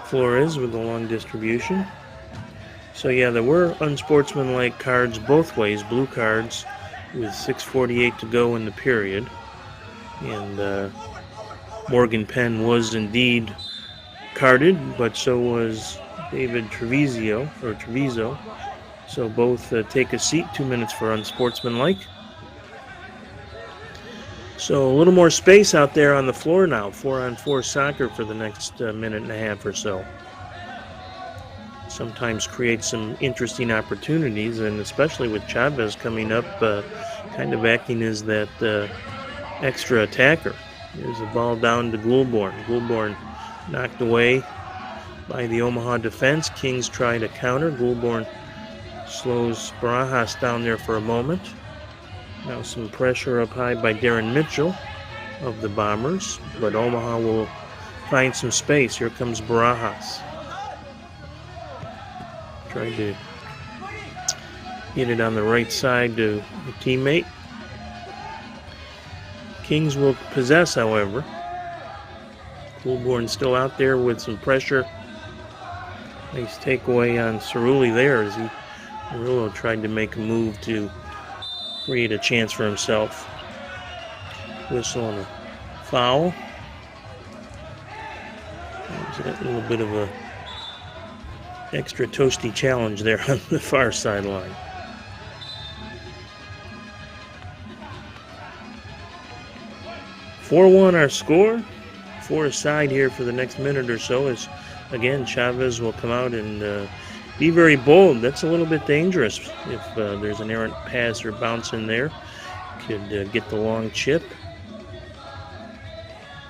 Flores with a long distribution. So yeah, there were unsportsmanlike cards both ways, blue cards, with 6:48 to go in the period. And Morgan Penn was indeed carded, but so was David Treviso. So both take a seat, 2 minutes for unsportsmanlike. So a little more space out there on the floor now, 4-on-4 soccer for the next minute and a half or so. Sometimes creates some interesting opportunities, and especially with Chavez coming up, kind of acting as that extra attacker. There's a ball down to Goulbourne. Goulbourne knocked away by the Omaha defense. Kings try to counter. Goulbourne slows Barajas down there for a moment. Now some pressure up high by Darren Mitchell of the Bombers, but Omaha will find some space. Here comes Barajas. Trying to get it on the right side to a teammate. Kings will possess, however. Goulbourne still out there with some pressure. Nice takeaway on Cerulli there as Amarillo tried to make a move to create a chance for himself. Whistle and a foul. There's a little bit of a extra toasty challenge there on the far sideline. (4-1) our score. 4 aside here for the next minute or so as, again, Chavez will come out and be very bold. That's a little bit dangerous if there's an errant pass or bounce in there. Could get the long chip.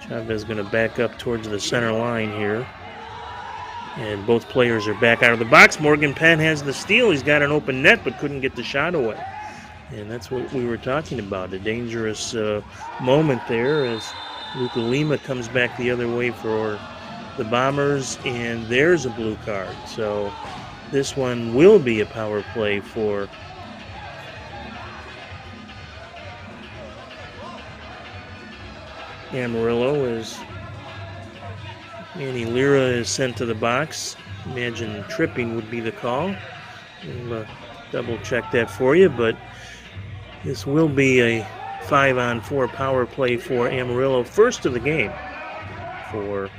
Chavez going to back up towards the center line here. And both players are back out of the box. Morgan Penn has the steal. He's got an open net but couldn't get the shot away. And that's what we were talking about, a dangerous moment there as Luca Lima comes back the other way for the Bombers, and there's a blue card. So this one will be a power play for Amarillo as Manny Lira is sent to the box. Imagine tripping would be the call. We'll double check that for you, but this will be a 5-on-4 power play for Amarillo, first of the game for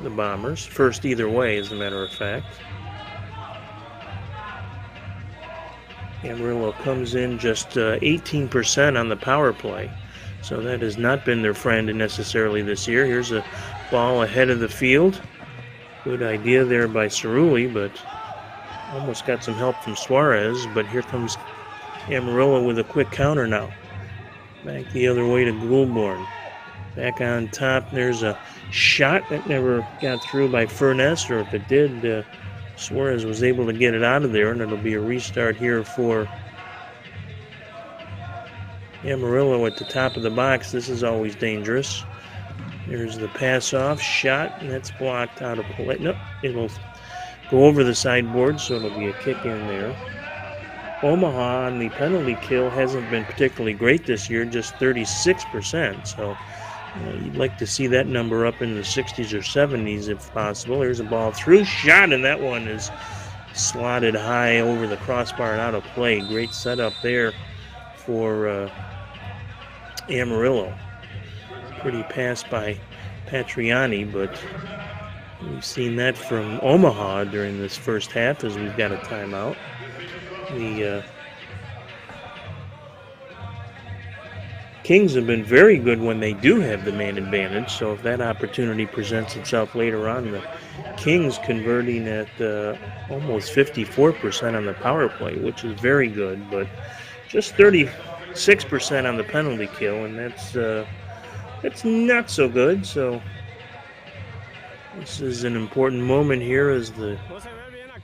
the Bombers. First either way, as a matter of fact. Amarillo comes in just 18% on the power play, so that has not been their friend necessarily this year. Here's a ball ahead of the field. Good idea there by Cerulli, but almost got some help from Suarez. But here comes Amarillo with a quick counter now. Back the other way to Goulbourne. Back on top, there's a shot that never got through by Furness, or if it did, Suarez was able to get it out of there, and it'll be a restart here for Amarillo at the top of the box. This is always dangerous. There's the pass-off shot, and that's blocked out of play. Nope, it'll go over the sideboard, so it'll be a kick in there. Omaha on the penalty kill hasn't been particularly great this year, just 36%. So you'd like to see that number up in the 60s or 70s if possible. There's a ball through, shot, and that one is slotted high over the crossbar and out of play. Great setup there for Amarillo. Pretty pass by Patriani, but we've seen that from Omaha during this first half as we've got a timeout. The Kings have been very good when they do have the man advantage, so if that opportunity presents itself later on, the Kings converting at almost 54% on the power play, which is very good, but just 36% on the penalty kill, and that's not so good. So this is an important moment here as the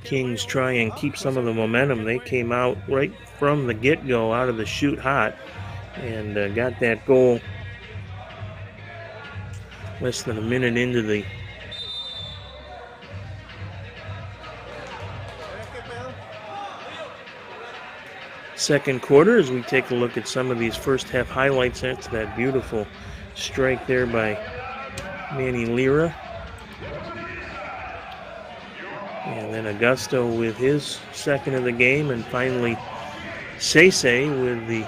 Kings try and keep some of the momentum. They came out right from the get-go out of the chute hot and got that goal less than a minute into the second quarter. As we take a look at some of these first half highlights, that's that beautiful strike there by Manny Lira. And then Augusto with his second of the game, and finally Sese with the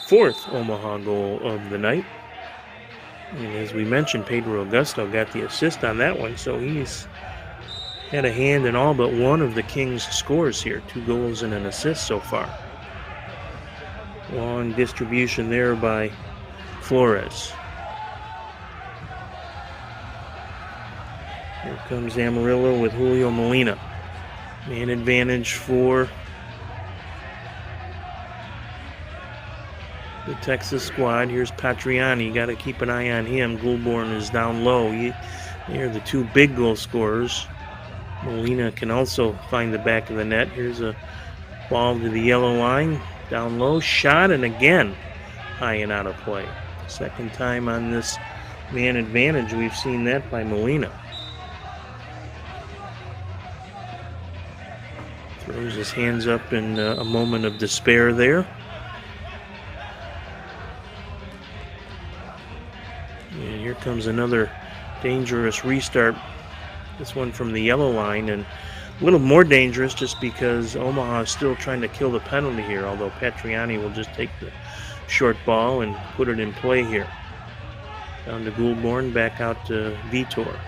fourth Omaha goal of the night. And as we mentioned, Pedro Augusto got the assist on that one, so he's had a hand in all but one of the Kings' scores here. 2 goals and an assist so far. Long distribution there by Flores. Here comes Amarillo with Julio Molina. Man advantage for the Texas squad. Here's Patriani. Got to keep an eye on him. Goulbourne is down low. They're the 2 big goal scorers. Molina can also find the back of the net. Here's a ball to the yellow line. Down low, shot, and again high and out of play. Second time on this man advantage we've seen that by Molina. Throws Throws his hands up in a moment of despair there. And here comes another dangerous restart. This one from the yellow line, and a little more dangerous just because Omaha is still trying to kill the penalty here, although Patriani will just take the short ball and put it in play here. Down to Goulbourne, back out to Vitor.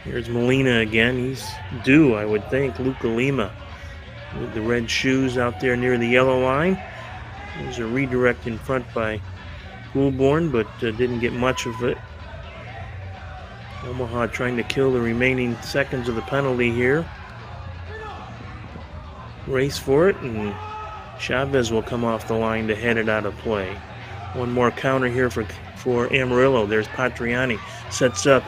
Here's Molina again. He's due, I would think. Luca Lima with the red shoes out there near the yellow line. There's a redirect in front by Goulbourne, but didn't get much of it. Omaha trying to kill the remaining seconds of the penalty here. Race for it, and Chavez will come off the line to head it out of play. One more counter here for Amarillo. There's Patriani. Sets up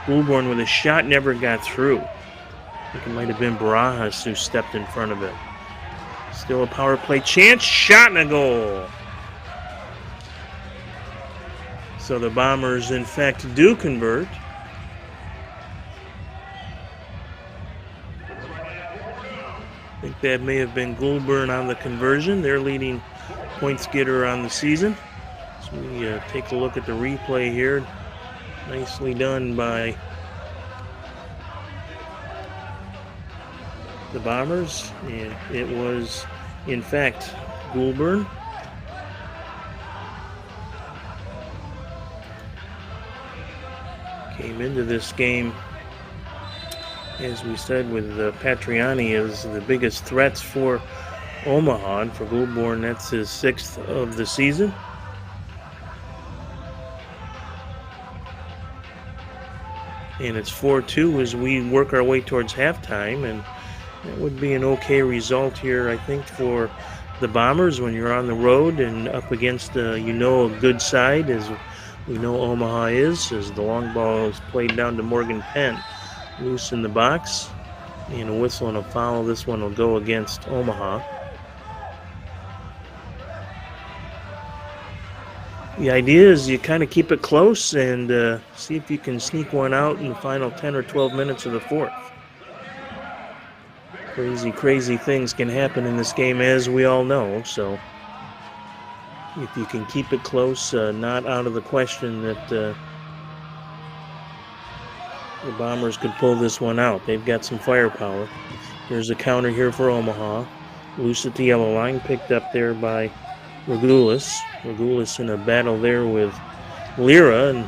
Goulbourne with a shot, never got through. I think it might have been Barajas who stepped in front of it. Still a power play chance. Shot and a goal. So the Bombers, in fact, do convert. I think that may have been Goulbourne on the conversion. Their leading points getter on the season. So we take a look at the replay here. Nicely done by the Bombers. And it was, in fact, Goulbourne. Came into this game, as we said, with Patriani as the biggest threats for Omaha. And for Goulbourne, that's his 6th of the season. And it's 4-2 as we work our way towards halftime. And that would be an okay result here, I think, for the Bombers when you're on the road and up against, a good side, as we know Omaha is, as the long ball is played down to Morgan Penn. Loose in the box, and a whistle and a foul. This one will go against Omaha. The idea is you kind of keep it close and see if you can sneak one out in the final 10 or 12 minutes of the fourth. Crazy things can happen in this game, as we all know. So if you can keep it close, not out of the question that the Bombers could pull this one out. They've got some firepower. There's a counter here for Omaha. Loose at the yellow line, picked up there by Regulus. Regulus in a battle there with Lira, and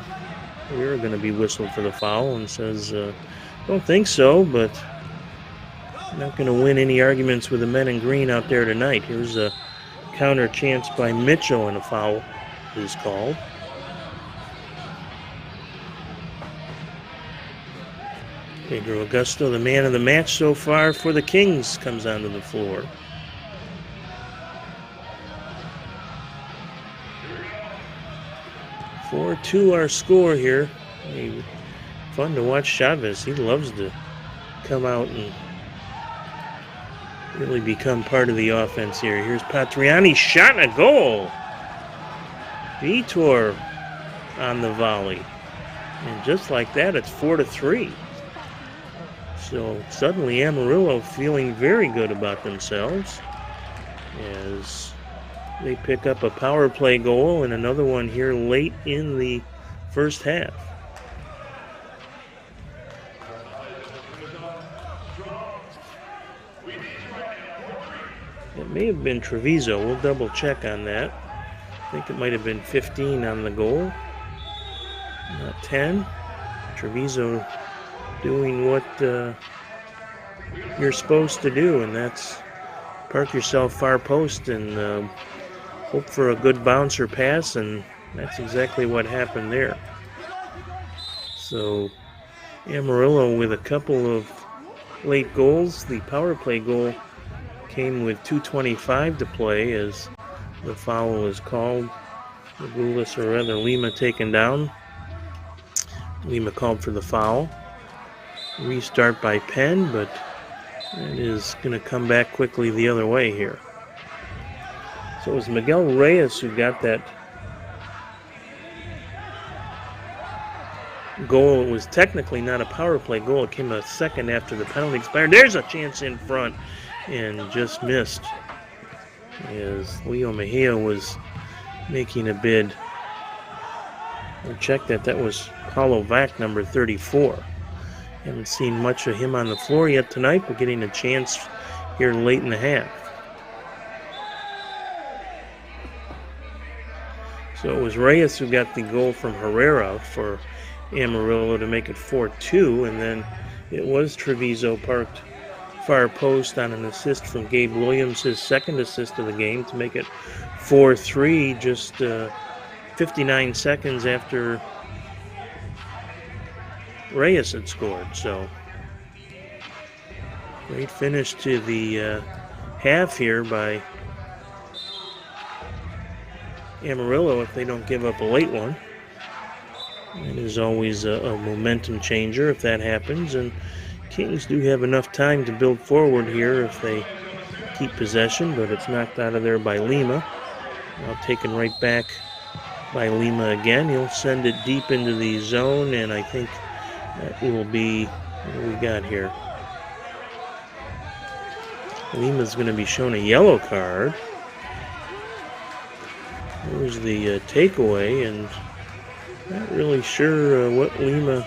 Lira going to be whistled for the foul and says, don't think so, but not going to win any arguments with the men in green out there tonight. Here's a counter chance by Mitchell, and a foul is called. Pedro Augusto, the man of the match so far for the Kings, comes onto the floor. (4-2) our score here. Hey, fun to watch Chavez. He loves to come out and really become part of the offense here. Here's Patriani, shot and a goal. Vitor on the volley. And just like that, it's 4-3. So suddenly Amarillo feeling very good about themselves as they pick up a power play goal and another one here late in the first half. It may have been Treviso. We'll double check on that. I think it might have been 15 on the goal, not 10. Treviso doing what you're supposed to do, and that's park yourself far post and hope for a good bounce or pass, and that's exactly what happened there. So Amarillo with a couple of late goals. The power play goal came with 2:25 to play as the foul was called. Regulus, or rather Lima, taken down. Lima called for the foul. Restart by Penn, but it is going to come back quickly the other way here. So it was Miguel Reyes who got that goal. It was technically not a power play goal. It came a second after the penalty expired. There's a chance in front, and just missed as Leo Mejia was making a bid. I checked that was Paulo Vac, number 34. Haven't seen much of him on the floor yet tonight, but getting a chance here late in the half. So it was Reyes who got the goal from Herrera for Amarillo to make it 4-2, and then it was Treviso parked far post on an assist from Gabe Williams, his second assist of the game, to make it 4-3 just 59 seconds after Reyes had scored. So great finish to the half here by Amarillo if they don't give up a late one. It is always a momentum changer if that happens, and Kings do have enough time to build forward here if they keep possession, but it's knocked out of there by Lima. Now taken right back by Lima again. He'll send it deep into the zone, and I think that will be what we got here. Lima's going to be shown a yellow card. There's the takeaway, and not really sure what Lima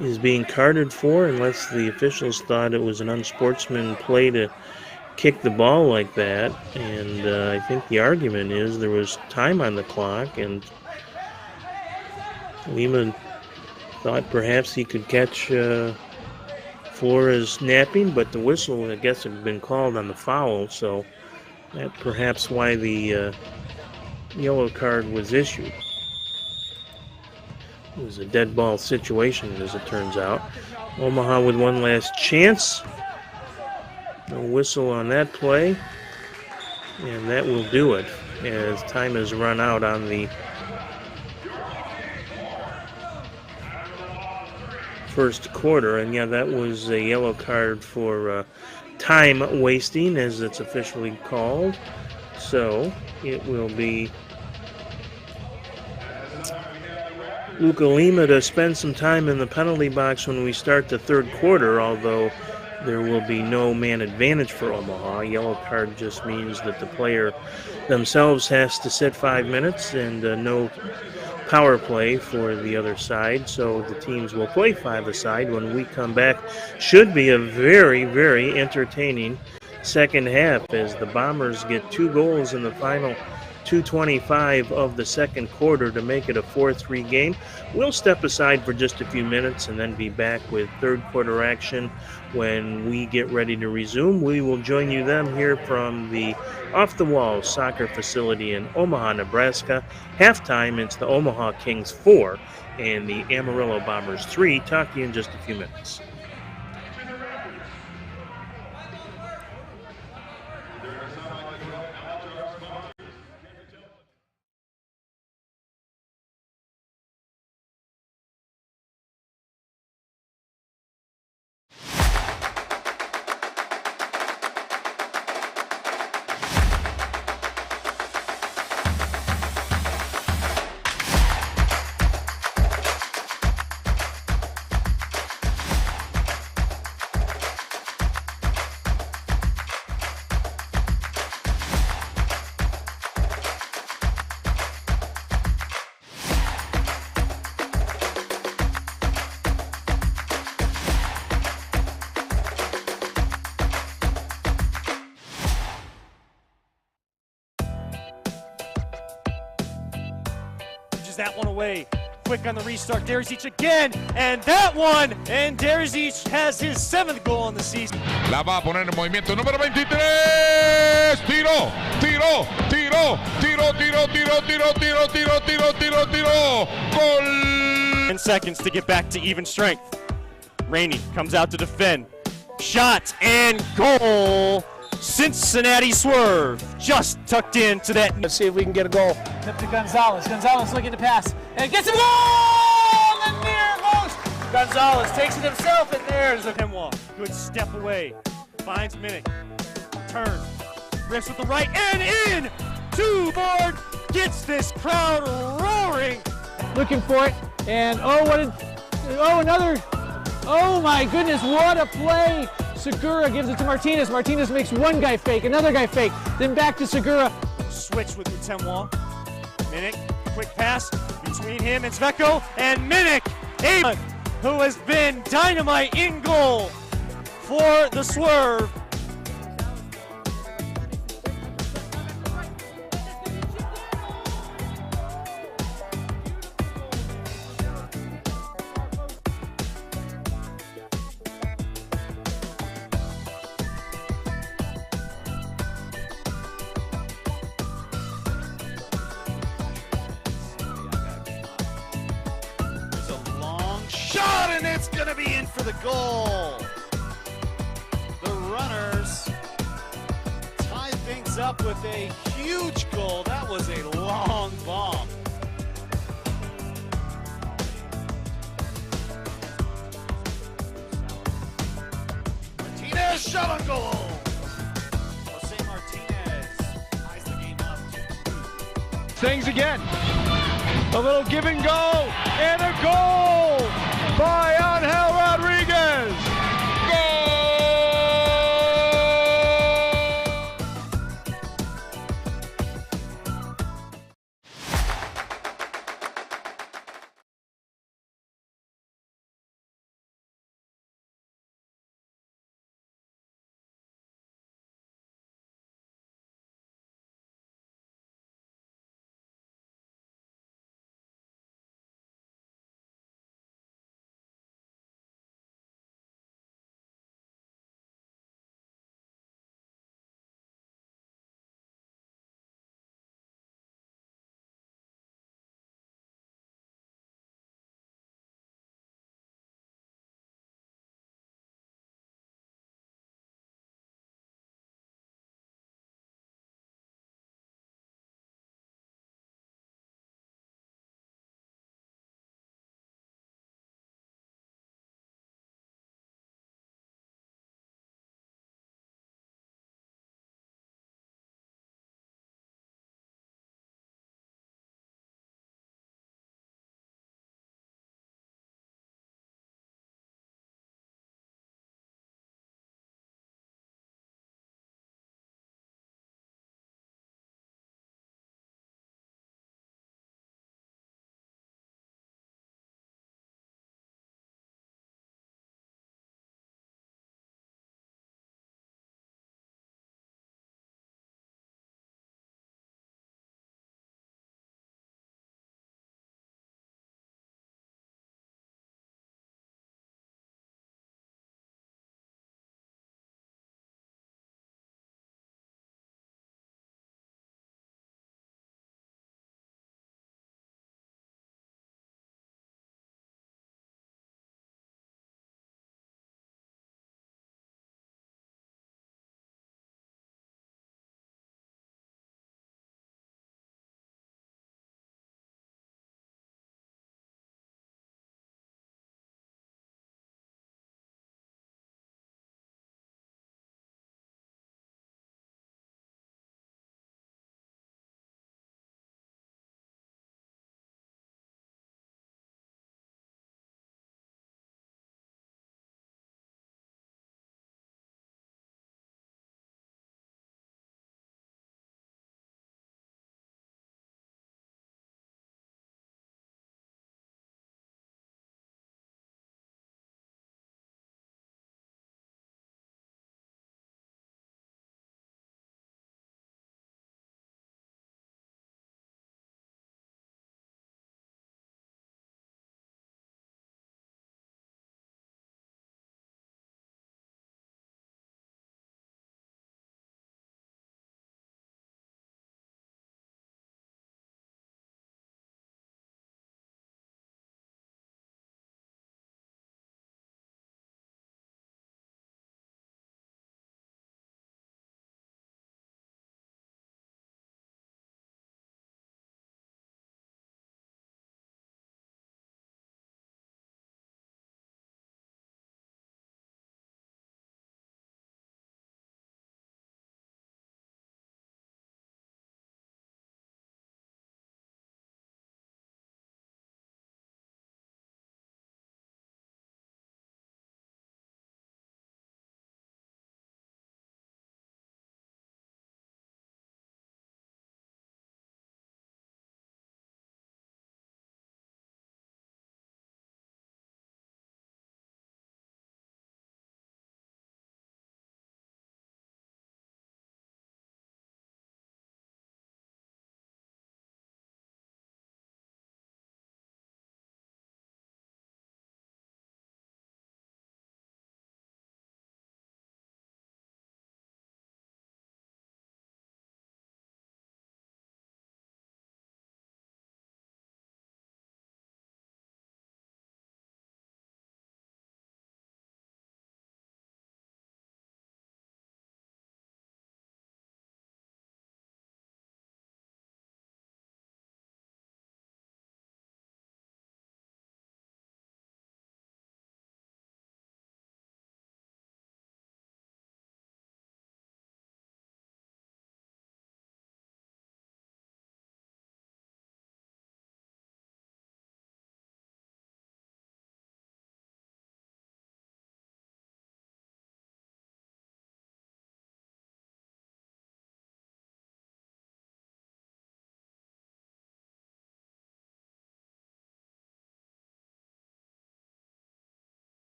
is being carded for, unless the officials thought it was an unsportsman play to kick the ball like that. And I think the argument is there was time on the clock, and Lima thought perhaps he could catch Flores napping, but the whistle, I guess, had been called on the foul, so that's perhaps why the yellow card was issued. It was a dead ball situation, as it turns out. Omaha with one last chance. No whistle on that play, and that will do it as time has run out on the first quarter. And yeah, that was a yellow card for time wasting, as it's officially called. So it will be Luca Lima to spend some time in the penalty box when we start the third quarter, although there will be no man advantage for Omaha. Yellow card just means that the player themselves has to sit 5 minutes, and no power play for the other side, so the teams will play five-a-side. When we come back, should be a very, very entertaining second half, as the Bombers get 2 goals in the final 2:25 of the second quarter to make it a 4-3 game. We'll step aside for just a few minutes and then be back with third quarter action when we get ready to resume. We will join you then here from the Off the Wall soccer facility in Omaha, Nebraska. Halftime, it's the Omaha Kings 4 and the Amarillo Bombers 3. Talk to you in just a few minutes. That one away. Quick on the restart. Derzic again. And that one. And Derzic has his 7th goal on the season. La va a poner en movimiento. Número 23. Tiro. Tiro. Tiro. Tiro. Tiro. Tiro. Tiro. Tiro. Tiro. Tiro. Tiro. Tiro. Gol. 10 seconds to get back to even strength. Rainey comes out to defend. Shot and goal. Cincinnati swerve, just tucked into that. Let's see if we can get a goal. Tip to Gonzalez. Gonzalez looking to pass. And gets a goal! And there goes Gonzalez. Takes it himself, and there's a Penwall. Good step away. Finds Minnick. Turn. Rips with the right and in! 2 board. Gets this crowd roaring. looking for it. And another. Oh my goodness, what a play. Segura gives it to Martinez. Martinez makes one guy fake, another guy fake, then back to Segura. Switch with Utemwa. Minnick, quick pass between him and Zveko, and Minnick, who has been dynamite in goal for the Swerve. Shot, and it's going to be in for the goal. The Runners tie things up with a huge goal. That was a long bomb. Martinez shot on goal. Jose Martinez ties the game up. Things again. A little give and go, and a goal by Angel Rodriguez.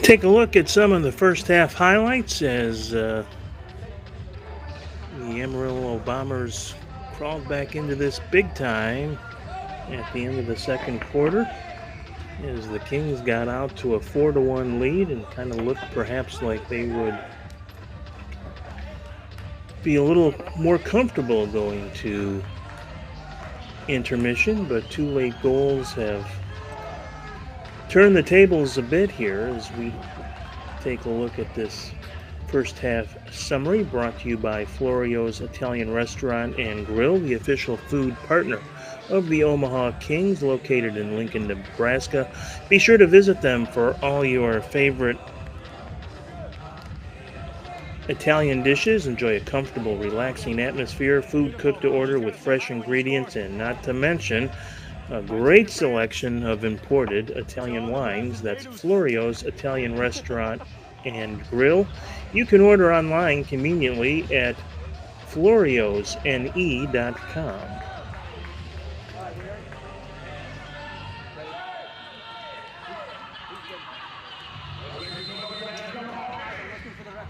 Take a look at some of the first half highlights as the Amarillo Bombers crawled back into this big time at the end of the second quarter as the Kings got out to a 4-1 lead and kind of looked perhaps like they would be a little more comfortable going to intermission, but two late goals have turned the tables a bit here as we take a look at this first half summary brought to you by Florio's Italian Restaurant and Grill, the official food partner of the Omaha Kings, located in Lincoln, Nebraska. Be sure to visit them for all your favorite Italian dishes. Enjoy a comfortable, relaxing atmosphere, food cooked to order with fresh ingredients, and not to mention a great selection of imported Italian wines. That's Florio's Italian Restaurant and Grill. You can order online conveniently at floriosne.com.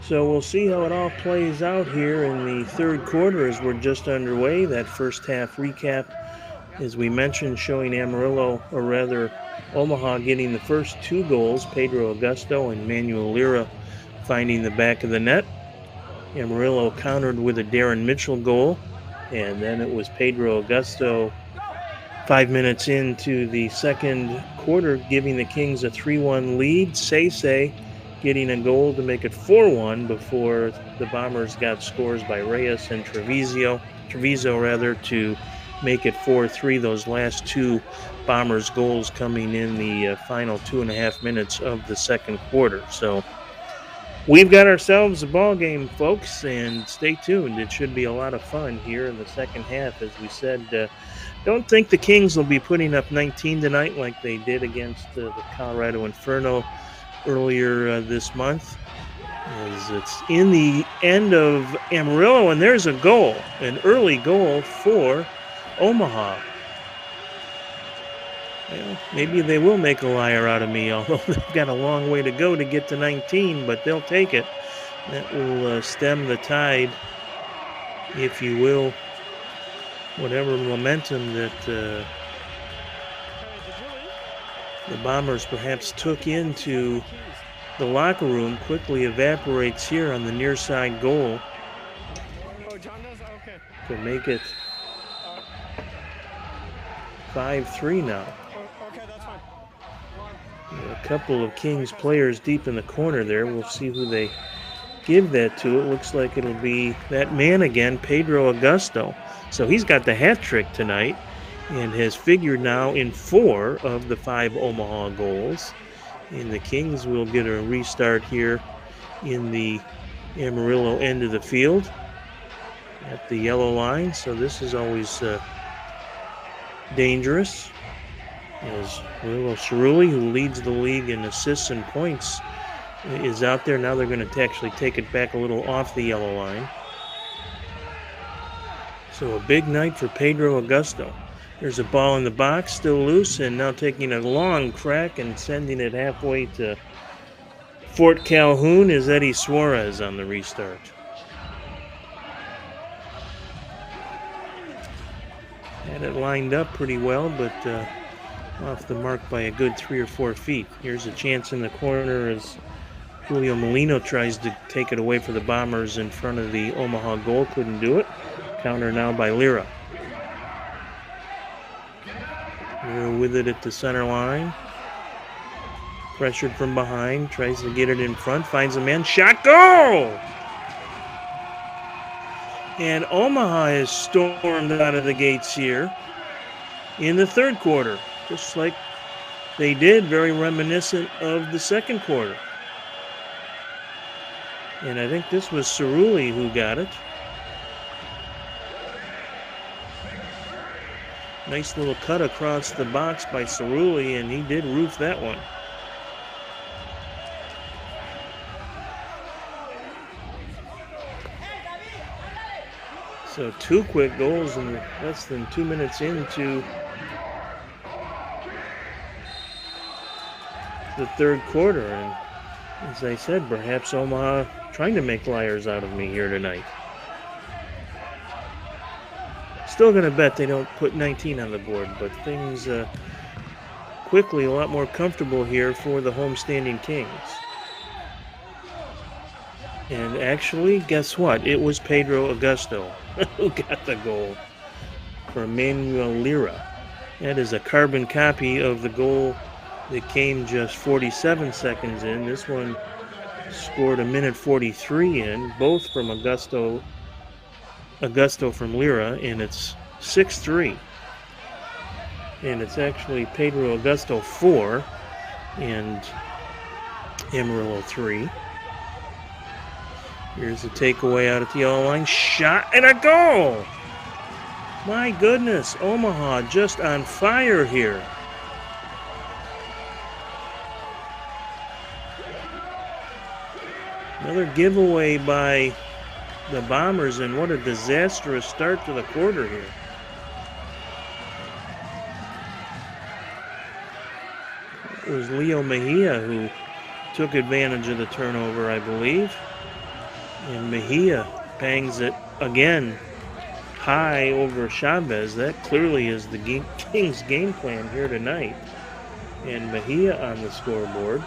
So we'll see how it all plays out here in the third quarter as we're just underway. That first half recap, as we mentioned, showing Amarillo, or rather Omaha, getting the first two goals. Pedro Augusto and Manuel Lira finding the back of the net. Amarillo countered with a Darren Mitchell goal, and then it was Pedro Augusto 5 minutes into the second quarter giving the Kings a 3-1 lead. Sese getting a goal to make it 4-1 before the Bombers got scores by Reyes and Treviso to make it 4-3. Those last two Bombers goals coming in the final 2.5 minutes of the second quarter. So we've got ourselves a ball game, folks, and stay tuned. It should be a lot of fun here in the second half. As we said, don't think the Kings will be putting up 19 tonight like they did against the Colorado Inferno earlier this month, as it's in the end of Amarillo, and there's a goal, an early goal for Omaha. Well, maybe they will make a liar out of me, although they've got a long way to go to get to 19, but they'll take it. That will stem the tide, if you will, whatever momentum that the Bombers perhaps took into the locker room quickly evaporates here on the near side goal to make it 5-3 now. A couple of Kings players deep in the corner there. We'll see who they give that to. It looks like it'll be that man again, Pedro Augusto. So he's got the hat trick tonight and has figured now in 4 of the 5 Omaha goals. And the Kings will get a restart here in the Amarillo end of the field at the yellow line. So this is always dangerous. As Willow Cerulli, who leads the league in assists and points, is out there. Now they're going to actually take it back a little off the yellow line. So a big night for Pedro Augusto. There's a ball in the box, still loose, and now taking a long crack and sending it halfway to Fort Calhoun is Eddie Suarez on the restart. Had it lined up pretty well, but off the mark by a good 3 or 4 feet. Here's a chance in the corner as Julio Molino tries to take it away for the Bombers in front of the Omaha goal. Couldn't do it. Counter now by Lira. Lira with it at the center line. Pressured from behind. Tries to get it in front. Finds a man. Shot, goal! And Omaha has stormed out of the gates here in the third quarter, just like they did, very reminiscent of the second quarter. And I think this was Cerulli who got it. Nice little cut across the box by Cerulli, and he did roof that one. So 2 quick goals in less than 2 minutes into the third quarter. And As I said, perhaps Omaha trying to make liars out of me here tonight. Still going to bet they don't put 19 on the board, but things quickly a lot more comfortable here for the homestanding Kings. And actually, guess what? It was Pedro Augusto who got the goal for Manuel Lira. That is a carbon copy of the goal that came just 47 seconds in. This one scored a minute 43 in, both from Augusto from Lira, and it's 6-3. And it's actually Pedro Augusto 4 and Amarillo 3. Here's the takeaway out at the yellow line. Shot and a goal! My goodness, Omaha just on fire here. Another giveaway by the Bombers, and what a disastrous start to the quarter here. It was Leo Mejia who took advantage of the turnover, I believe. And Mejia bangs it again high over Chavez. That clearly is the Kings' game plan here tonight. And Mejia on the scoreboard.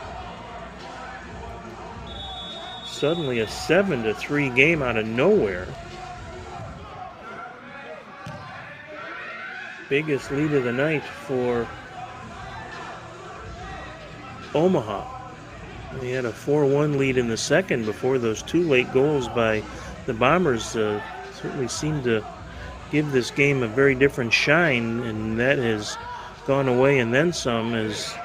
Suddenly a 7-3 game out of nowhere. Biggest lead of the night for Omaha. They had a 4-1 lead in the second before those two late goals by the Bombers certainly seemed to give this game a very different shine, and that has gone away and then some as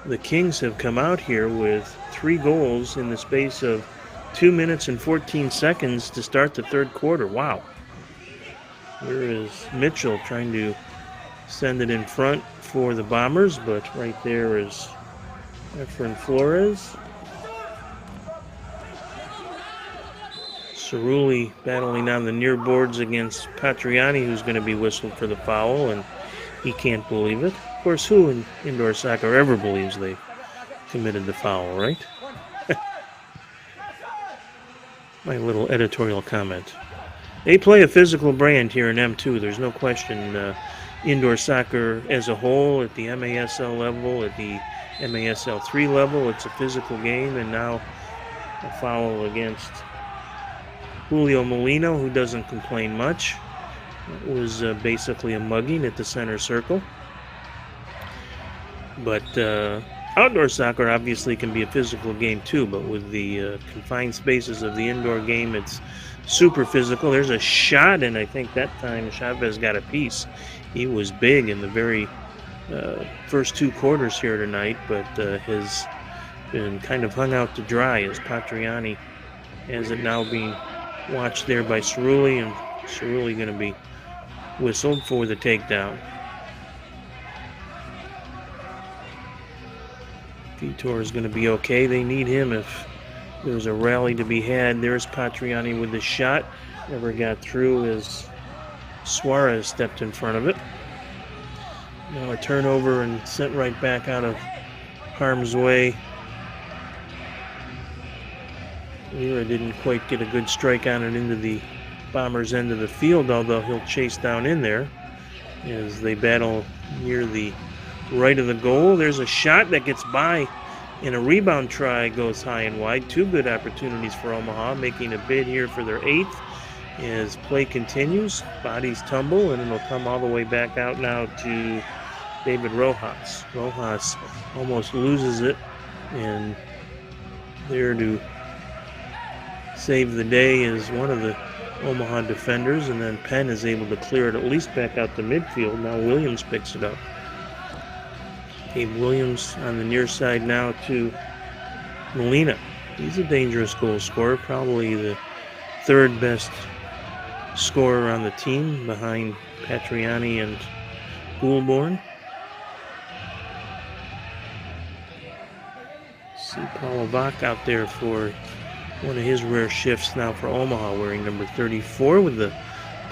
the Kings have come out here with 3 goals in the space of 2 minutes and 14 seconds to start the third quarter. Wow. Here is Mitchell trying to send it in front for the Bombers, but right there is Efren Flores. Cerulli battling on the near boards against Patriani, who's going to be whistled for the foul, and he can't believe it. Of course, who in indoor soccer ever believes they committed the foul, right? My little editorial comment. They play a physical brand here in M2. There's no question. Indoor soccer as a whole, at the MASL level, at the MASL3 level, it's a physical game, and now a foul against Julio Molino, who doesn't complain much. It was basically a mugging at the center circle. But outdoor soccer obviously can be a physical game too, but with the confined spaces of the indoor game, it's super physical. There's a shot, and I think that time Chavez got a piece. He was big in the very first 2 quarters here tonight, but has been kind of hung out to dry as Patriani has it now being watched there by Cerulli, and Cerulli going to be whistled for the takedown. Vitor is going to be okay. They need him if there's a rally to be had. There's Patriani with the shot. Never got through as Suarez stepped in front of it. Now a turnover and sent right back out of harm's way. Lira didn't quite get a good strike on it into the Bombers' end of the field, although he'll chase down in there as they battle near the right of the goal. There's a shot that gets by, and a rebound try goes high and wide. 2 good opportunities for Omaha, making a bid here for their 8th as play continues. Bodies tumble, and it'll come all the way back out now to David Rojas. Rojas almost loses it, and there to save the day is one of the Omaha defenders, and then Penn is able to clear it at least back out to midfield. Now Williams picks it up. Gabe Williams on the near side now to Molina. He's a dangerous goal scorer, probably the 3rd best scorer on the team behind Patriani and Goulbourne. See Paulo Bach out there for one of his rare shifts now for Omaha, wearing number 34 with the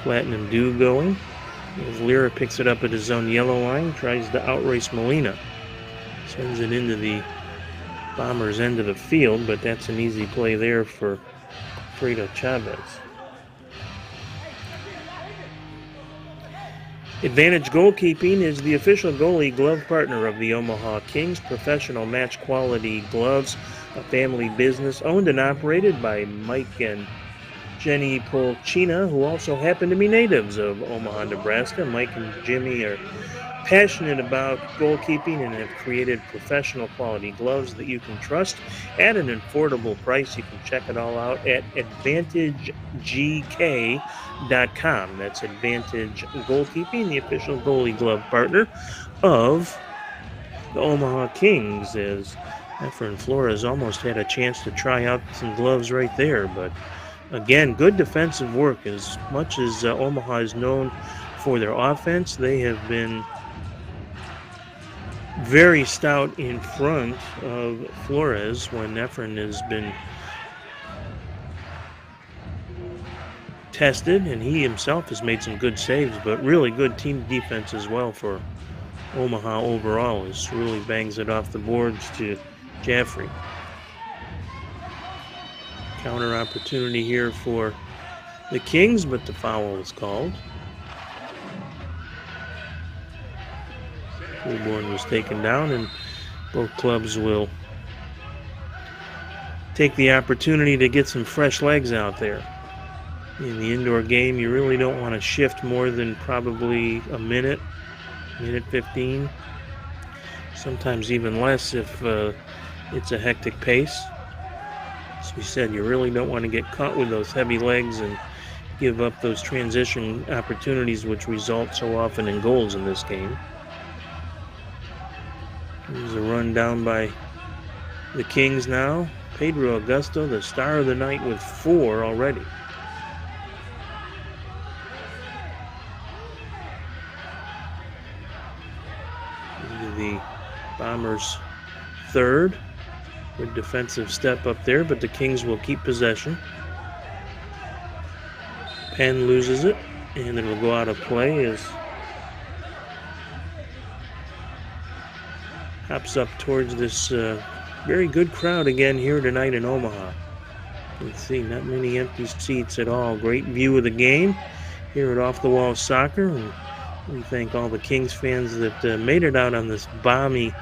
platinum dew going. As Lira picks it up at his own yellow line, tries to outrace Molina. Sends it into the Bombers' end of the field, but that's an easy play there for Fredo Chavez. Advantage Goalkeeping is the official goalie glove partner of the Omaha Kings. Professional match quality gloves, a family business owned and operated by Mike and Jenny Polchina, who also happen to be natives of Omaha, Nebraska. Mike and Jimmy are passionate about goalkeeping and have created professional quality gloves that you can trust at an affordable price. You can check it all out at AdvantageGK.com. That's Advantage Goalkeeping, the official goalie glove partner of the Omaha Kings, as Efren Flores almost had a chance to try out some gloves right there. But again, good defensive work. As much as Omaha is known for their offense, they have been very stout in front of Flores when Efren has been tested, and he himself has made some good saves, but really good team defense as well for Omaha overall. Is really bangs it off the boards to Jaffrey. Counter opportunity here for the Kings, but the foul is called. Coolborn was taken down, and both clubs will take the opportunity to get some fresh legs out there. In the indoor game, you really don't want to shift more than probably a minute 15. Sometimes even less if it's a hectic pace. As we said, you really don't want to get caught with those heavy legs and give up those transition opportunities which result so often in goals in this game. There's a run down by the Kings now. Pedro Augusto, the star of the night, with 4 already. Into the Bombers' third. Good defensive step up there, but the Kings will keep possession. Penn loses it, and it'll go out of play as hops up towards this very good crowd again here tonight in Omaha. Let's see, not many empty seats at all. Great view of the game here at Off the Wall Soccer. And we thank all the Kings fans that made it out on this balmy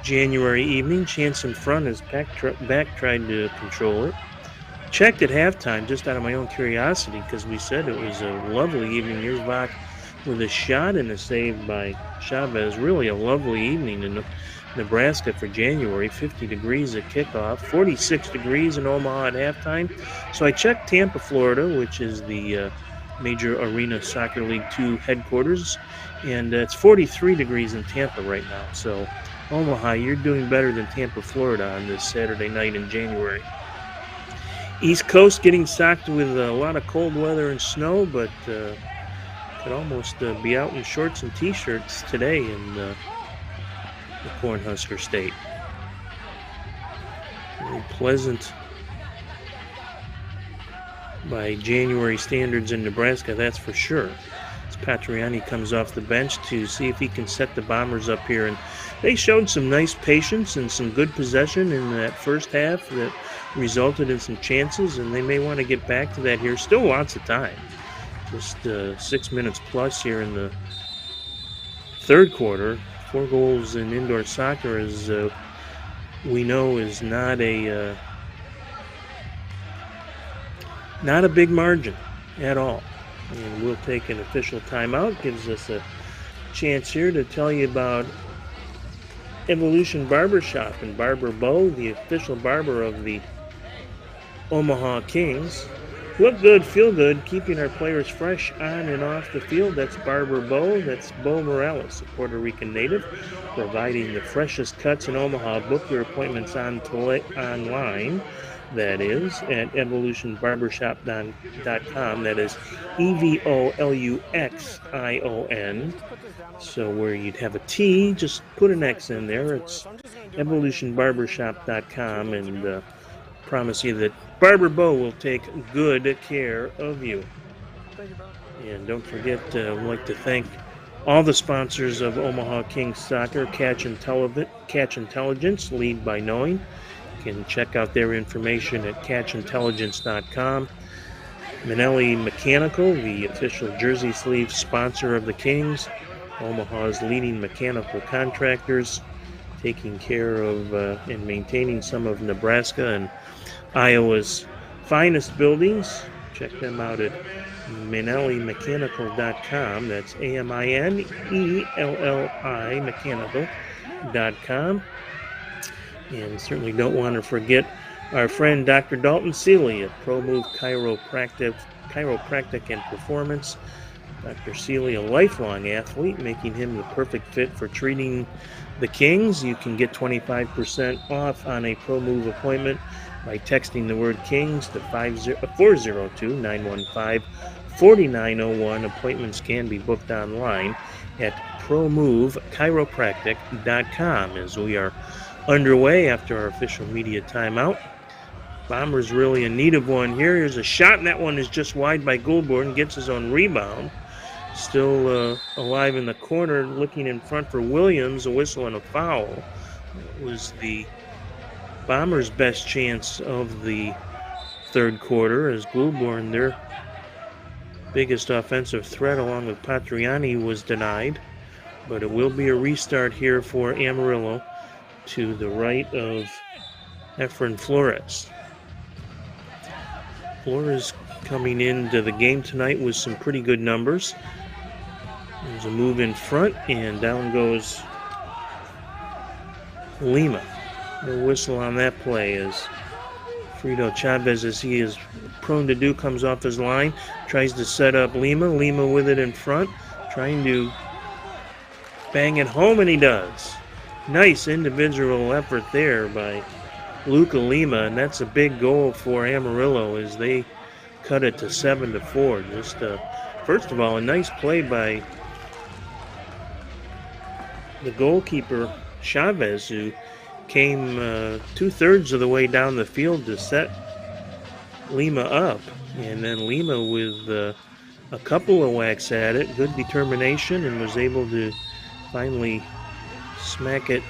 January evening. Chance in front as Beck tried to control it. Checked at halftime just out of my own curiosity because we said it was a lovely evening. Here's Bach with a shot and a save by Chavez. Really a lovely evening in Nebraska for January. 50 degrees at kickoff, 46 degrees in Omaha at halftime. So I checked Tampa, Florida, which is the Major Arena Soccer League 2 headquarters, and it's 43 degrees in Tampa right now. So Omaha, you're doing better than Tampa, Florida on this Saturday night in January. East Coast getting socked with a lot of cold weather and snow, but could almost be out in shorts and t-shirts today in the Cornhusker State. Very pleasant by January standards in Nebraska, that's for sure. As Patriani comes off the bench to see if he can set the Bombers up here, and they showed some nice patience and some good possession in that first half that resulted in some chances, and they may want to get back to that here. Still lots of time. Just 6 minutes plus here in the third quarter. 4 goals in indoor soccer, as we know, is not a big margin at all. And we'll take an official timeout. Gives us a chance here to tell you about Evolution Barbershop and Barber Bo, the official barber of the Omaha Kings. Look good, feel good, keeping our players fresh on and off the field. That's Barber Bo. That's Bo Morales, a Puerto Rican native, providing the freshest cuts in Omaha. Book your appointments online. That is at evolutionbarbershop.com. That is EVOLUXION. So where you'd have a T, just put an X in there. It's evolutionbarbershop.com, and promise you that Barber Bo will take good care of you. And don't forget, I'd like to thank All the sponsors of Omaha Kings Soccer, Catch Intelligence, lead by knowing. You can check out their information at catchintelligence.com. Minelli Mechanical, the official jersey sleeve sponsor of the Kings, Omaha's leading mechanical contractors, taking care of and maintaining some of Nebraska and Iowa's finest buildings. Check them out at MinelliMechanical.com. That's AMINELLI Mechanical.com. And certainly don't want to forget our friend Dr. Dalton Seeley at ProMove Chiropractic and Performance. Dr. Seeley, a lifelong athlete, making him the perfect fit for treating the Kings. You can get 25% off on a ProMove appointment by texting the word Kings to 402-915-4901. Appointments can be booked online at ProMoveChiropractic.com. As we are underway after our official media timeout, Bombers really in need of one here. Here's a shot, and that one is just wide by Goulbourne. Gets his own rebound. Still alive in the corner, looking in front for Williams. A whistle and a foul. That was the Bombers' best chance of the third quarter, as Goulbourne, their biggest offensive threat, along with Patriani, was denied. But it will be a restart here for Amarillo to the right of Efren Flores. Flores coming into the game tonight with some pretty good numbers. There's a move in front, and down goes Lima. No whistle on that play as Frito Chavez, as he is prone to do, comes off his line, tries to set up Lima. Lima with it in front, trying to bang it home, and he does. Nice individual effort there by Luca Lima, and that's a big goal for Amarillo as they cut it to 7-4. Just first of all, a nice play by the goalkeeper Chavez, who came 2/3 of the way down the field to set Lima up, and then Lima with a couple of whacks at it, good determination, and was able to finally smack it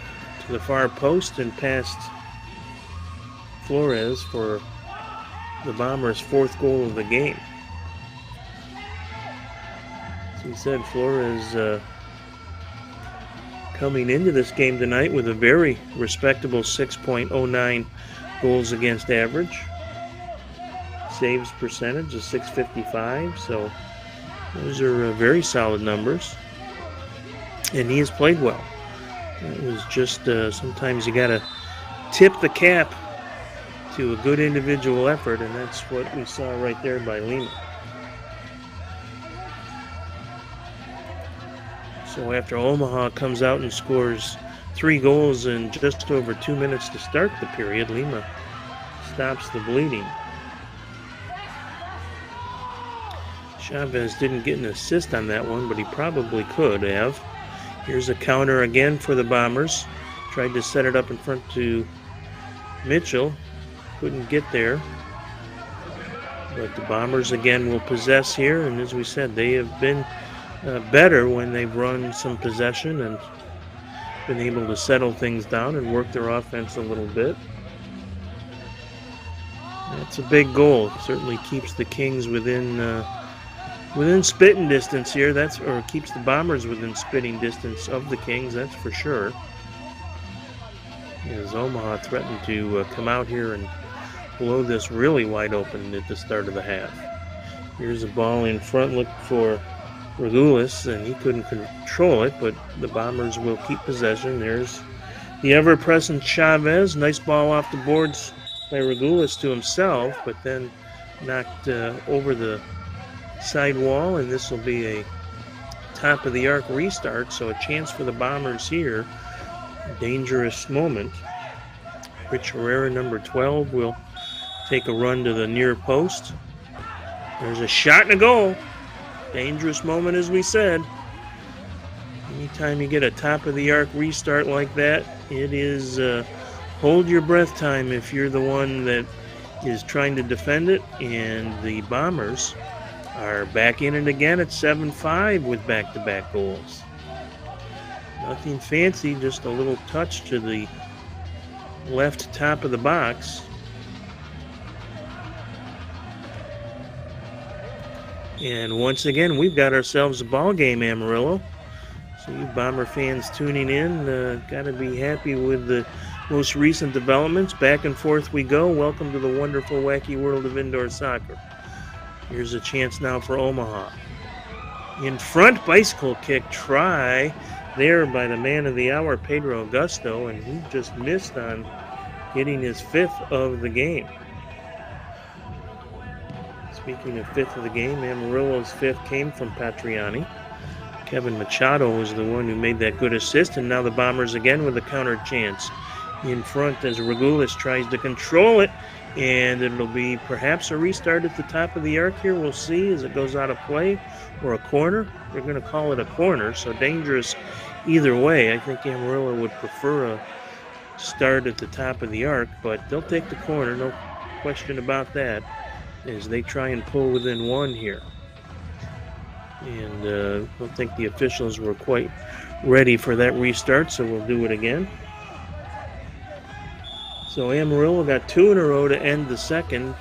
to the far post and past Flores for the Bombers' fourth goal of the game. As we said, Flores coming into this game tonight with a very respectable 6.09 goals against average. Saves percentage is .655, so those are very solid numbers. And he has played well. It was just sometimes you got to tip the cap to a good individual effort, and that's what we saw right there by Lima. So after Omaha comes out and scores 3 goals in just over 2 minutes to start the period, Lima stops the bleeding. Chavez didn't get an assist on that one, but he probably could have. Here's a counter again for the Bombers. Tried to set it up in front to Mitchell. Couldn't get there. But the Bombers again will possess here, and as we said, they have been better when they've run some possession and been able to settle things down and work their offense a little bit. That's a big goal. Certainly keeps the Kings within spitting distance here. Or keeps the Bombers within spitting distance of the Kings. That's for sure. As Omaha threatened to come out here and blow this really wide open at the start of the half. Here's a ball in front, look for Regulus, and he couldn't control it, but the Bombers will keep possession. There's the ever-present Chavez. Nice ball off the boards by Regulus to himself, but then knocked over the side wall, and this will be a top-of-the-arc restart, so a chance for the Bombers here. A dangerous moment. Rich Herrera, number 12, will take a run to the near post. There's a shot and a goal. Dangerous moment, as we said. Anytime you get a top-of-the-arc restart like that, it is hold your breath time if you're the one that is trying to defend it. And the Bombers are back in it again at 7-5 with back-to-back goals. Nothing fancy, just a little touch to the left top of the box. And once again, we've got ourselves a ball game, Amarillo. So you Bomber fans tuning in, got to be happy with the most recent developments. Back and forth we go. Welcome to the wonderful, wacky world of indoor soccer. Here's a chance now for Omaha. In front, bicycle kick try there by the man of the hour, Pedro Augusto, and he just missed on getting his 5th of the game. Speaking of 5th of the game, Amarillo's 5th came from Patriani. Kevin Machado was the one who made that good assist, and now the Bombers again with a counter chance. In front as Regulus tries to control it, and it'll be perhaps a restart at the top of the arc here. We'll see as it goes out of play, or a corner. They're going to call it a corner, so dangerous either way. I think Amarillo would prefer a start at the top of the arc, but they'll take the corner, no question about that, as they try and pull within 1 here. And I don't think the officials were quite ready for that restart, so we'll do it again. So Amarillo got 2 in a row to end the second.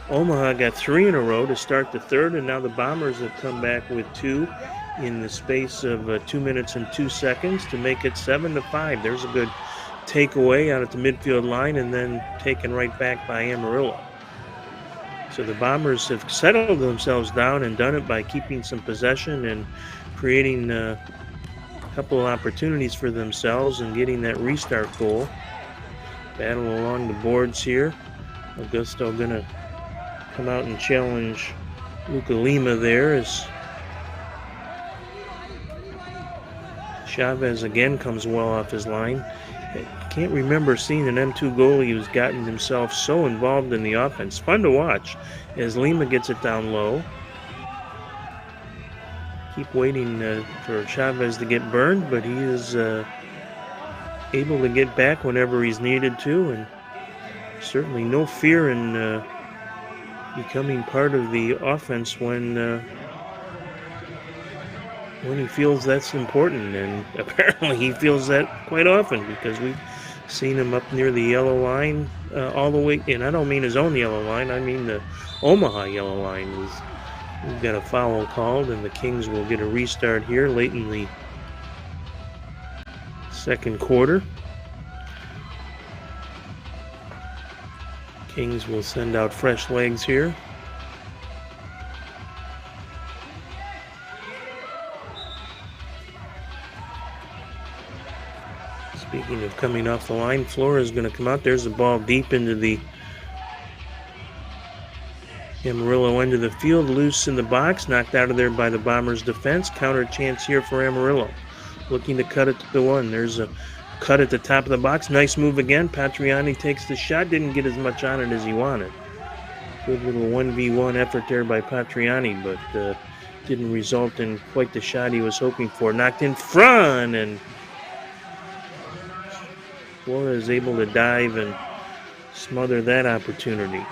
Omaha got 3 in a row to start the third, and now the Bombers have come back with 2 in the space of 2 minutes and 2 seconds to make it 7-5. There's a good takeaway out at the midfield line, and then taken right back by Amarillo. So the Bombers have settled themselves down and done it by keeping some possession and creating a couple of opportunities for themselves and getting that restart goal. Battle along the boards here. Augusto going to come out and challenge Luca Lima there as Chavez again comes well off his line. I can't remember seeing an M2 goalie who's gotten himself so involved in the offense. Fun to watch as Lima gets it down low. Keep waiting for Chavez to get burned, but he is able to get back whenever he's needed to, and certainly no fear in becoming part of the offense when he feels that's important, and apparently he feels that quite often because we've seen him up near the yellow line all the way, and I don't mean his own yellow line, I mean the Omaha yellow line. We've got a foul called, and the Kings will get a restart here late in the second quarter. Kings will send out fresh legs here. Speaking of coming off the line, Flores is going to come out. There's the ball deep into the Amarillo end of the field, loose in the box, knocked out of there by the Bombers' defense. Counter chance here for Amarillo, looking to cut it to 1. There's a cut at the top of the box. Nice move again. Patriani takes the shot. Didn't get as much on it as he wanted. Good little 1v1 effort there by Patriani, but didn't result in quite the shot he was hoping for. Knocked in front, and Flores is able to dive and smother that opportunity.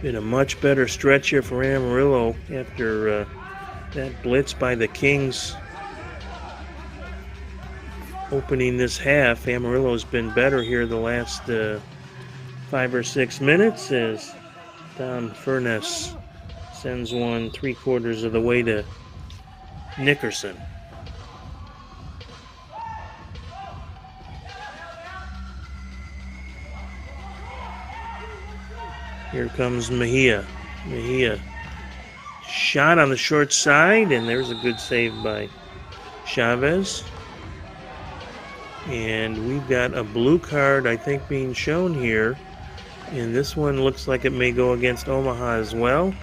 Been a much better stretch here for Amarillo after that blitz by the Kings opening this half. Amarillo's been better here the last 5 or 6 minutes as Dom Furness sends one 3/4 of the way to Nickerson. Here comes Mejia. Mejia shot on the short side, and there's a good save by Chavez. And we've got a blue card, I think, being shown here. And this one looks like it may go against Omaha as well.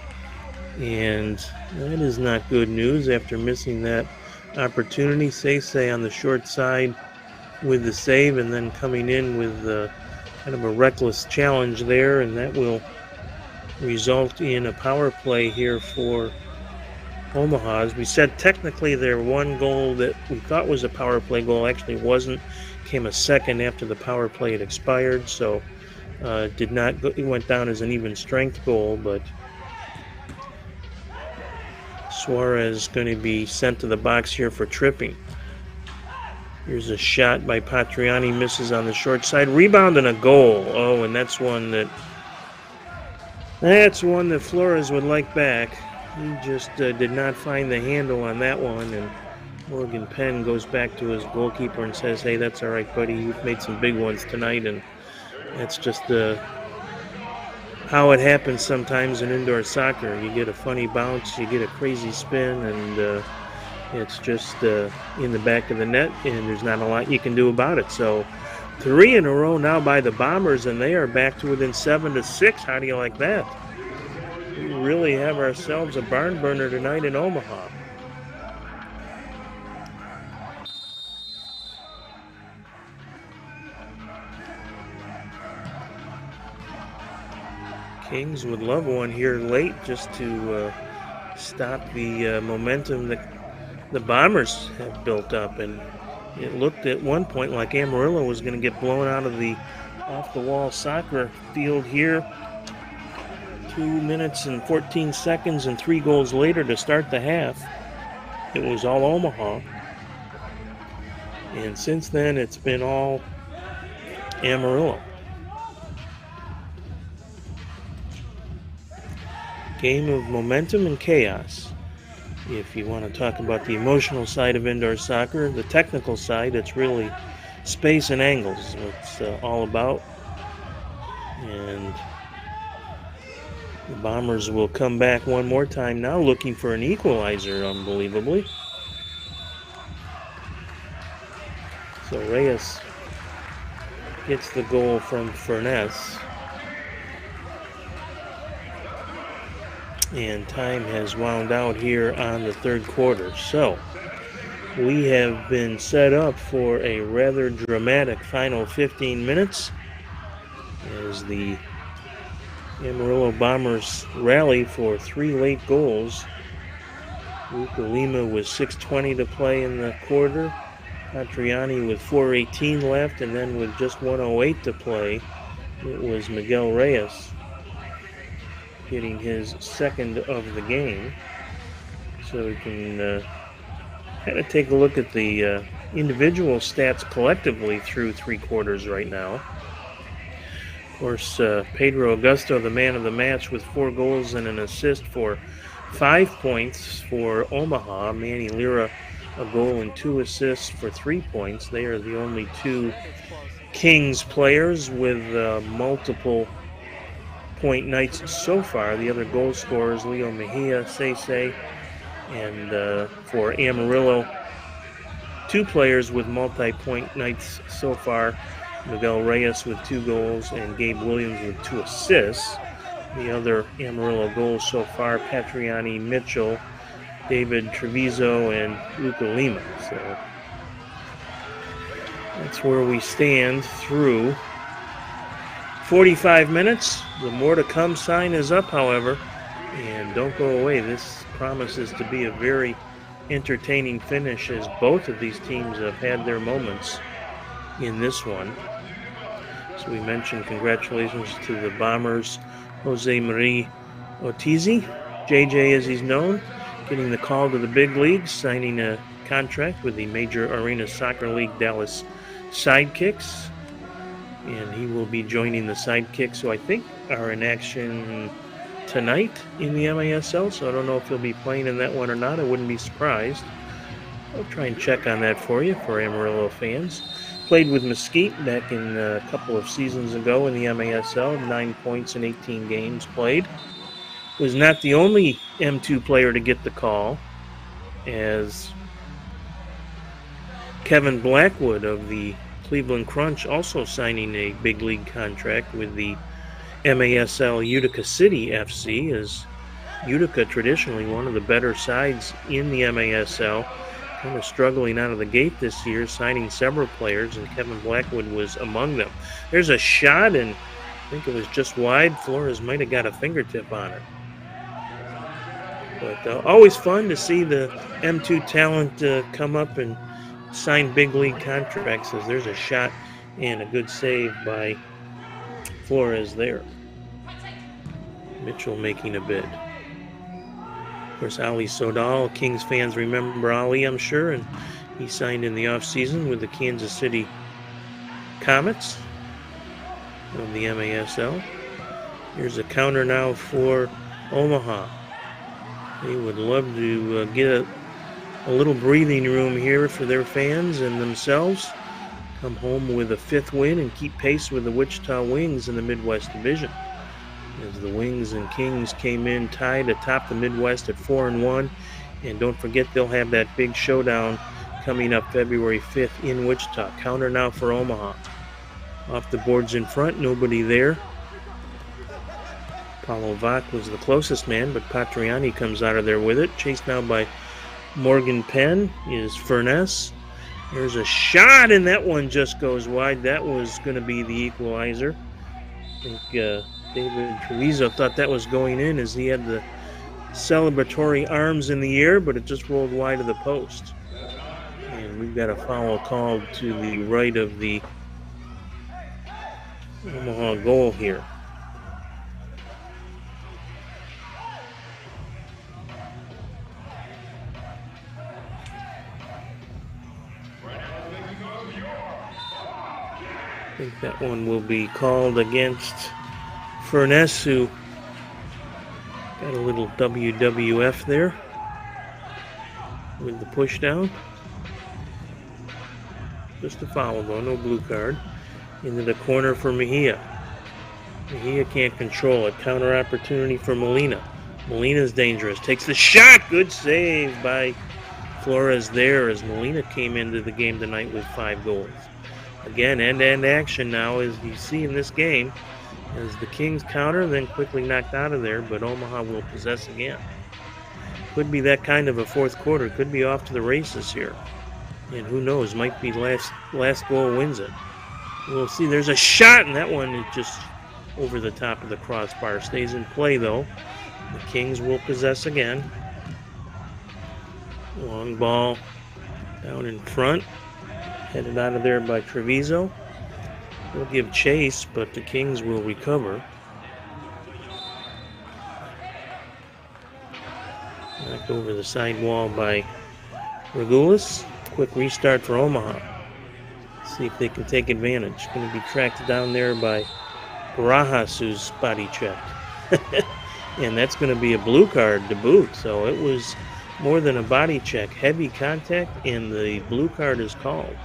And that is not good news after missing that opportunity. Say on the short side with the save, and then coming in with kind of a reckless challenge there, and that will result in a power play here for Omaha. As we said, technically their one goal that we thought was a power play goal actually wasn't. Came a second after the power play had expired, so did not go, it went down as an even strength goal, but Suarez going to be sent to the box here for tripping. Here's a shot by Patriani, misses on the short side. Rebound and a goal. Oh, and that's one that Flores would like back. He just did not find the handle on that one, and Morgan Penn goes back to his goalkeeper and says, "Hey, that's all right, buddy. You've made some big ones tonight," and that's just how it happens sometimes in indoor soccer. You get a funny bounce, you get a crazy spin, and it's just in the back of the net, and there's not a lot you can do about it. So 3 in a row now by the Bombers, and they are back to within 7-6. How do you like that? We really have ourselves a barn burner tonight in Omaha. Kings would love one here late just to stop the momentum that the Bombers have built up, and it looked at one point like Amarillo was going to get blown out of the off-the-wall soccer field here. 2 minutes and 14 seconds and 3 goals later to start the half. It was all Omaha, and since then it's been all Amarillo. Game of momentum and chaos. If you want to talk about the emotional side of indoor soccer, the technical side, it's really space and angles. It's all about. And the Bombers will come back one more time now, looking for an equalizer, unbelievably. So Reyes gets the goal from Furness. And time has wound out here on the third quarter. So we have been set up for a rather dramatic final 15 minutes as the Amarillo Bombers rally for 3 late goals. Luca Lima with 6:20 to play in the quarter. Patriani with 4:18 left, and then with just 1:08 to play, it was Miguel Reyes getting his second of the game. So we can kind of take a look at the individual stats collectively through 3 quarters right now. Of course, Pedro Augusto, the man of the match, with 4 goals and an assist for 5 points for Omaha. Manny Lira, a goal and 2 assists for 3 points. They are the only 2 Kings players with multiple point nights so far. The other goal scorers, Leo Mejia, Sese, and for Amarillo, 2 players with multi-point nights so far. Miguel Reyes with 2 goals and Gabe Williams with 2 assists. The other Amarillo goals so far, Patriani, Mitchell, David Treviso, and Luca Lima. So that's where we stand through 45 minutes. The more to come sign is up, however, and don't go away. This promises to be a very entertaining finish, as both of these teams have had their moments in this one. So we mentioned congratulations to the Bombers, Jose Marie Otizi, JJ as he's known, getting the call to the big leagues, signing a contract with the Major Arena Soccer League Dallas Sidekicks. And he will be joining the Sidekicks, who I think are in action tonight in the MASL. So I don't know if he'll be playing in that one or not. I wouldn't be surprised. I'll try and check on that for you, for Amarillo fans. Played with Mesquite back in a couple of seasons ago in the MASL. 9 points in 18 games played. Was not the only M2 player to get the call, as Kevin Blackwood of the Cleveland Crunch also signing a big league contract with the MASL Utica City FC, as Utica traditionally one of the better sides in the MASL, kind of struggling out of the gate this year, signing several players, and Kevin Blackwood was among them. There's a shot, and I think it was just wide. Flores might have got a fingertip on it. But always fun to see the M2 talent come up and sign big league contracts, as there's a shot and a good save by Flores there. Mitchell making a bid. Of course, Ali Sodal, Kings fans remember Ali, I'm sure, and he signed in the offseason with the Kansas City Comets of the MASL. Here's a counter now for Omaha. They would love to get a little breathing room here for their fans and themselves. Come home with a 5th win and keep pace with the Wichita Wings in the Midwest Division. As the Wings and Kings came in tied atop the Midwest at 4-1. And don't forget, they'll have that big showdown coming up February 5th in Wichita. Counter now for Omaha. Off the boards in front, nobody there. Paulo Vach was the closest man, but Patriani comes out of there with it. Chased now by Morgan Penn is Furness. There's a shot, and that one just goes wide. That was going to be the equalizer. I think David Treviso thought that was going in as he had the celebratory arms in the air, but it just rolled wide of the post. And we've got a foul called to the right of the Omaha goal here. I think that one will be called against Furness, who got a little WWF there with the push down. Just a foul though, no blue card. Into the corner for Mejia. Mejia can't control it. Counter opportunity for Molina. Molina's dangerous. Takes the shot. Good save by Flores there as Molina came into the game tonight with 5 goals. Again, end-to-end action now, as you see in this game, as the Kings counter, then quickly knocked out of there, but Omaha will possess again. Could be that kind of a fourth quarter. Could be off to the races here. And who knows, might be last goal wins it. We'll see. There's a shot, and that one is just over the top of the crossbar. Stays in play, though. The Kings will possess again. Long ball down in front. Headed out of there by Treviso. They'll give chase, but the Kings will recover. Knocked over the side wall by Regulus. Quick restart for Omaha. See if they can take advantage. Going to be tracked down there by Barajas, who's body checked. And that's going to be a blue card to boot. So it was more than a body check. Heavy contact, and the blue card is called.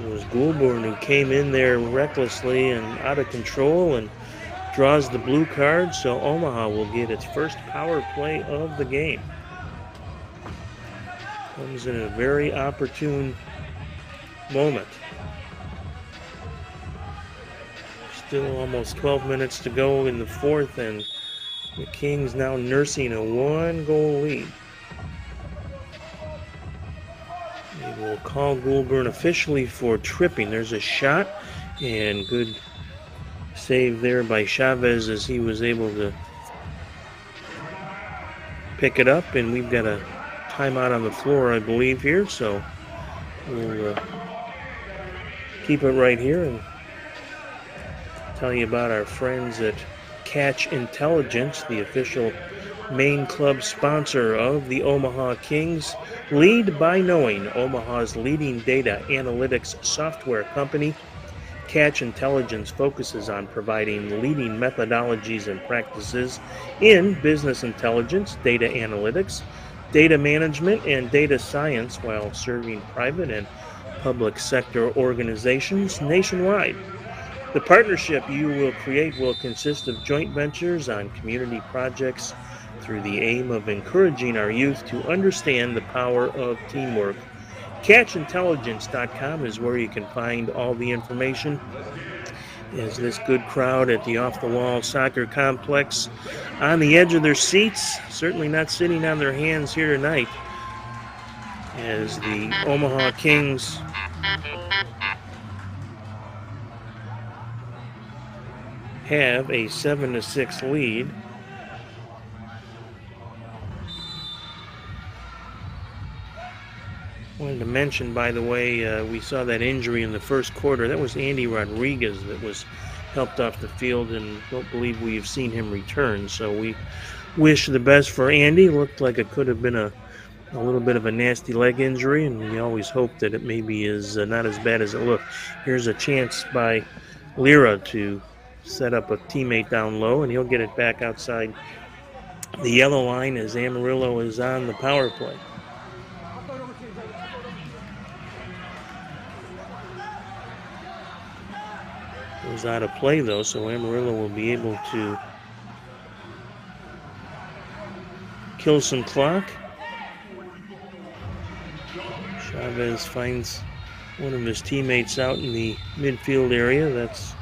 It was Goulbourne who came in there recklessly and out of control and draws the blue card, so Omaha will get its first power play of the game. Comes in a very opportune moment. Still almost 12 minutes to go in the fourth, and the Kings now nursing a 1-goal lead. They will call Goulbourne officially for tripping. There's a shot, and good save there by Chavez as he was able to pick it up. And we've got a timeout on the floor, I believe, here. So we'll keep it right here and tell you about our friends at Catch Intelligence, the official main club sponsor of the Omaha Kings. Lead by knowing, Omaha's leading data analytics software company. Catch Intelligence focuses on providing leading methodologies and practices in business intelligence, data analytics, data management, and data science while serving private and public sector organizations nationwide. The partnership you will create will consist of joint ventures on community projects through the aim of encouraging our youth to understand the power of teamwork. CatchIntelligence.com is where you can find all the information. As this good crowd at the off-the-wall soccer complex on the edge of their seats, certainly not sitting on their hands here tonight, as the Omaha Kings have a 7-6 lead. Wanted to mention, by the way, we saw that injury in the first quarter. That was Andy Rodriguez that was helped off the field, and don't believe we've seen him return. So we wish the best for Andy. Looked like it could have been a little bit of a nasty leg injury, and we always hope that it maybe is not as bad as it looked. Here's a chance by Lira to set up a teammate down low, and he'll get it back outside the yellow line as Amarillo is on the power play. It was out of play, though, so Amarillo will be able to kill some clock. Chavez finds one of his teammates out in the midfield area. That's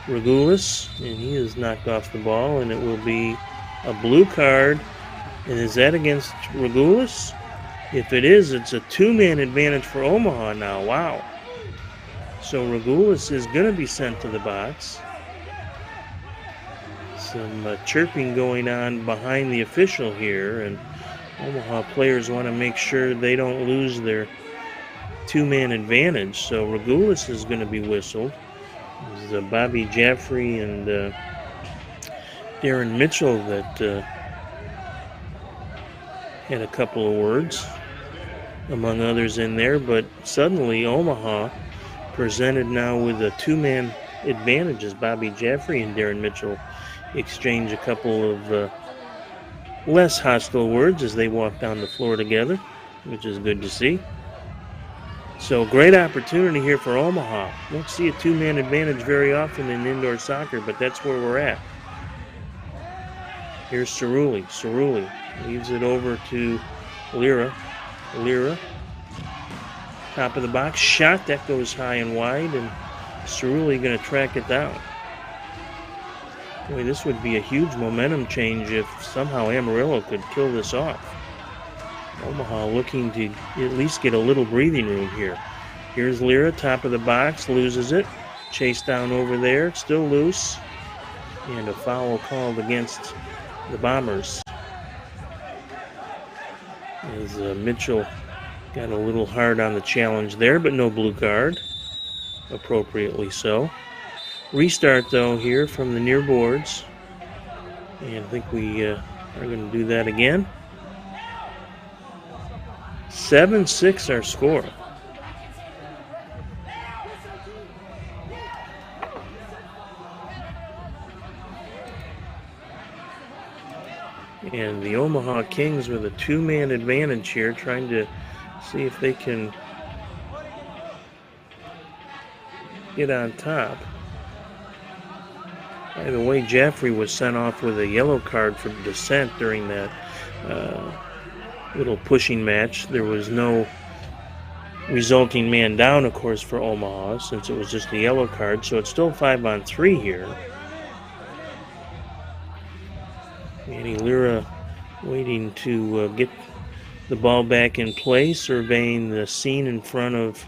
Regulus, and he is knocked off the ball, and it will be a blue card. And is that against Regulus? If it is, it's a two-man advantage for Omaha now. Wow. So Regulus is going to be sent to the box. Some chirping going on behind the official here, and Omaha players want to make sure they don't lose their two-man advantage. So Regulus is going to be whistled. This is Bobby Jaffrey and Darren Mitchell that had a couple of words, among others in there. But suddenly Omaha presented now with a two-man advantage as Bobby Jaffrey and Darren Mitchell exchange a couple of less hostile words as they walk down the floor together, which is good to see. So great opportunity here for Omaha. Don't see a two-man advantage very often in indoor soccer, but that's where we're at. Here's Cerulli. Cerulli leaves it over to Lira. Lira, top of the box, shot that goes high and wide, and Cerulli going to track it down. Boy, this would be a huge momentum change if somehow Amarillo could kill this off. Omaha looking to at least get a little breathing room here. Here's Lira, top of the box, loses it. Chased down over there, still loose. And a foul called against the Bombers. As Mitchell got a little hard on the challenge there, but no blue card. Appropriately so. Restart, though, here from the near boards. And I think we are going to do that again. 7-6 our score. And the Omaha Kings with a two-man advantage here, trying to see if they can get on top. By the way, Jaffrey was sent off with a yellow card for dissent during that little pushing match. There was no resulting man down, of course, for Omaha, since it was just a yellow card, so it's still 5-on-3 here. Manny Lira waiting to get the ball back in play, surveying the scene in front of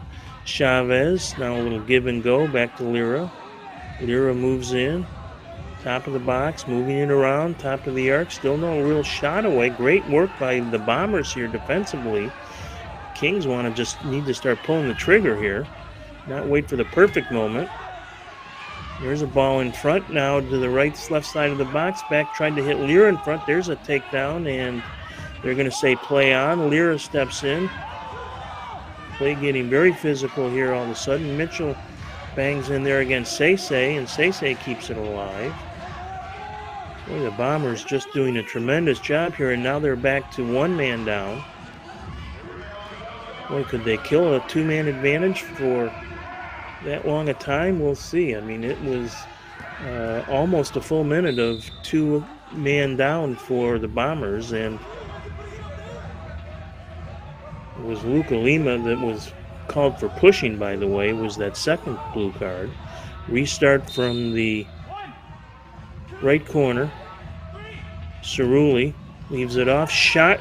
Chavez. Now a little give and go, back to Lira. Lira moves in, top of the box, moving it around, top of the arc. Still no real shot away. Great work by the Bombers here defensively. Kings need to start pulling the trigger here, not wait for the perfect moment. There's a ball in front now to the left side of the box. Back tried to hit Lira in front. There's a takedown, and they're going to say play on. Lira steps in. Play getting very physical here all of a sudden. Mitchell bangs in there against Sese, and Sese keeps it alive. Boy, the Bombers just doing a tremendous job here, and now they're back to one man down. Boy, could they kill a two-man advantage for that long a time? We'll see. I mean, it was almost a full minute of two-man down for the Bombers, and it was Luca Lima that was called for pushing, by the way, was that second blue card. Restart from the right corner. Cerulli leaves it off. Shot.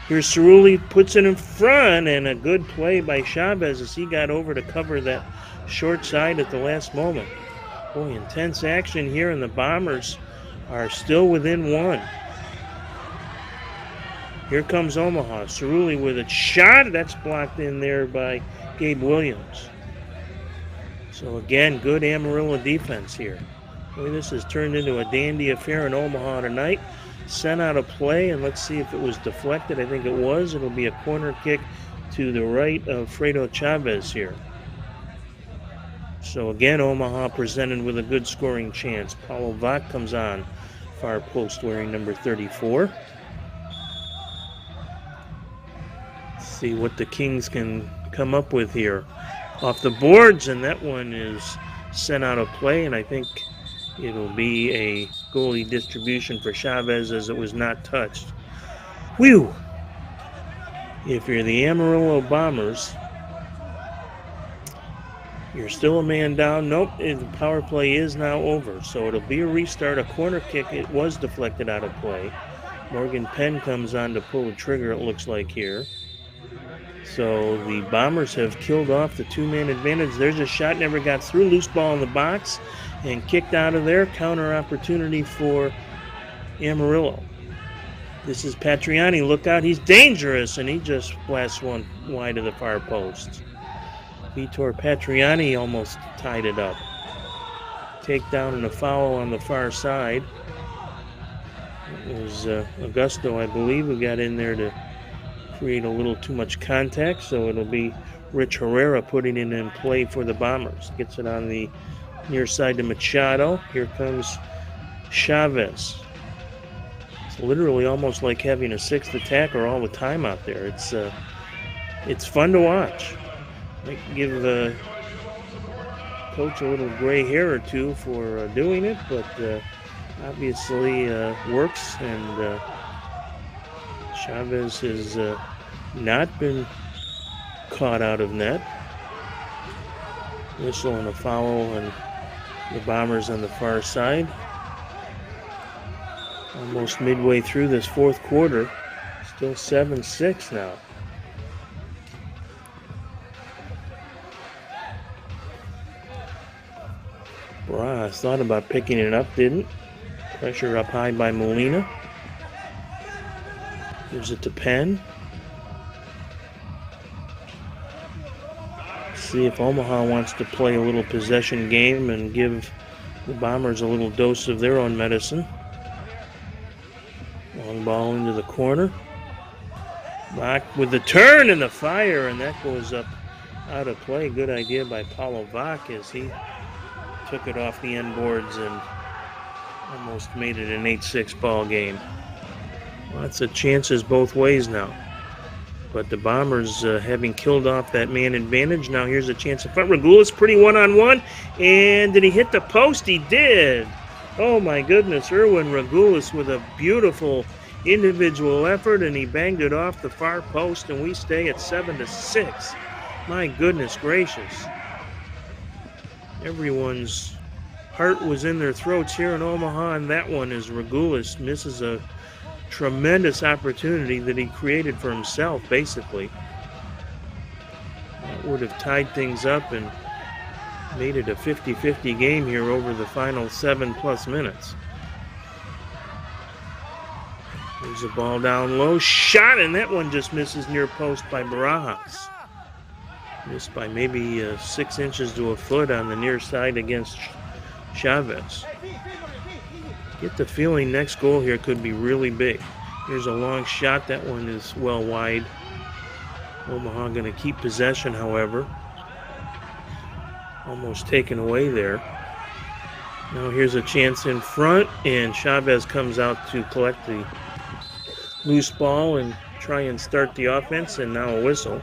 Here's Cerulli, puts it in front, and a good play by Chavez as he got over to cover that short side at the last moment. Boy, intense action here, and the Bombers are still within one. Here comes Omaha. Cerulli with a shot. That's blocked in there by Gabe Williams. So again, good Amarillo defense here. Boy, this has turned into a dandy affair in Omaha tonight. Sent out of play, and let's see if it was deflected. I think it was. It'll be a corner kick to the right of Fredo Chavez here. So again, Omaha presented with a good scoring chance. Paulo Vach comes on, far post wearing number 34. Let's see what the Kings can come up with here. Off the boards, and that one is sent out of play, and I think it'll be a goalie distribution for Chavez as it was not touched. Whew! If you're the Amarillo Bombers, you're still a man down. Nope, the power play is now over. So it'll be a restart, a corner kick. It was deflected out of play. Morgan Penn comes on to pull the trigger, it looks like here. So the Bombers have killed off the two-man advantage. There's a shot, never got through. Loose ball in the box and kicked out of there. Counter opportunity for Amarillo. This is Patriani. Look out, he's dangerous, and he just blasts one wide of the far post. Vitor Patriani almost tied it up. Takedown and a foul on the far side. It was Augusto, I believe, who got in there to create a little too much contact, so it'll be Rich Herrera putting it in play for the Bombers. Gets it on the near side to Machado. Here comes Chavez. It's literally almost like having a sixth attacker all the time out there. It's fun to watch. Might give the coach a little gray hair or two for doing it, but obviously works, and Chavez has not been caught out of net. Whistle and a foul, and the Bombers on the far side. Almost midway through this fourth quarter. Still 7-6 now. Barajas thought about picking it up, didn't. Pressure up high by Molina. Gives it to Penn. See if Omaha wants to play a little possession game and give the Bombers a little dose of their own medicine. Long ball into the corner. Back with the turn and the fire, and that goes up out of play. Good idea by Paulo Vach as he took it off the end boards and almost made it an 8-6 ball game. Lots of chances both ways now. But the Bombers having killed off that man advantage. Now here's a chance in front. Regulus pretty one-on-one. And did he hit the post? He did. Oh my goodness. Erwin Regulus with a beautiful individual effort, and he banged it off the far post, and we stay at 7-6. My goodness gracious. Everyone's heart was in their throats here in Omaha, and that one is Regulus misses a tremendous opportunity that he created for himself, basically. That would have tied things up and made it a 50-50 game here over the final 7+ minutes. There's a ball down low, shot, and that one just misses near post by Barajas. Missed by maybe 6 inches to a foot on the near side against Chavez. Get the feeling next goal here could be really big. Here's a long shot. That one is well wide. Omaha going to keep possession, however. Almost taken away there. Now here's a chance in front, and Chavez comes out to collect the loose ball and try and start the offense, and now a whistle.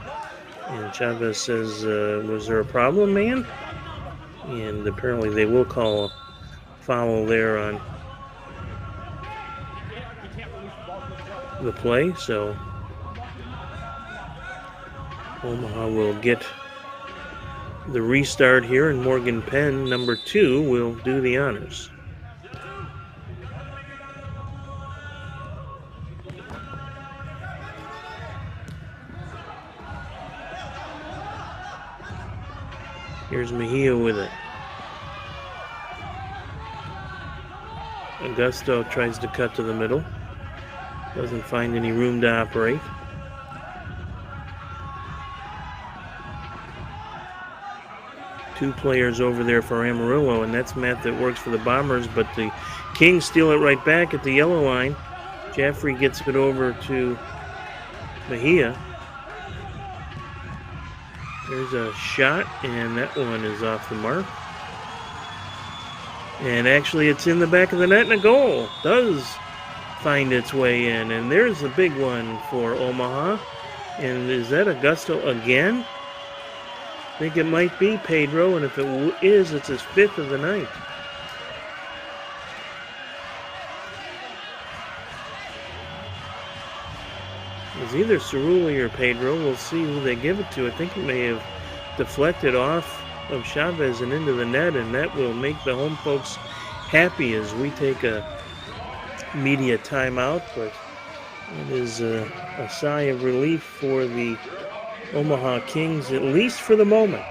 And Chavez says, was there a problem, man? And apparently they will call a foul there on the play, so Omaha will get the restart here, and Morgan Penn, number 2, will do the honors. Here's Mejia with it. Augusto tries to cut to the middle. Doesn't find any room to operate. 2 players over there for Amarillo, and that's Matt that works for the Bombers, but the Kings steal it right back at the yellow line. Jaffrey gets it over to Mejia. There's a shot, and that one is off the mark. And actually, it's in the back of the net, and a goal does find its way in. And there's a big one for Omaha. And is that Augusto again? I think it might be Pedro, and if it is, it's his 5th of the night. It's either Cerulli or Pedro. We'll see who they give it to. I think it may have deflected off of Chavez and into the net, and that will make the home folks happy as we take a media timeout. But it is a sigh of relief for the Omaha Kings, at least for the moment,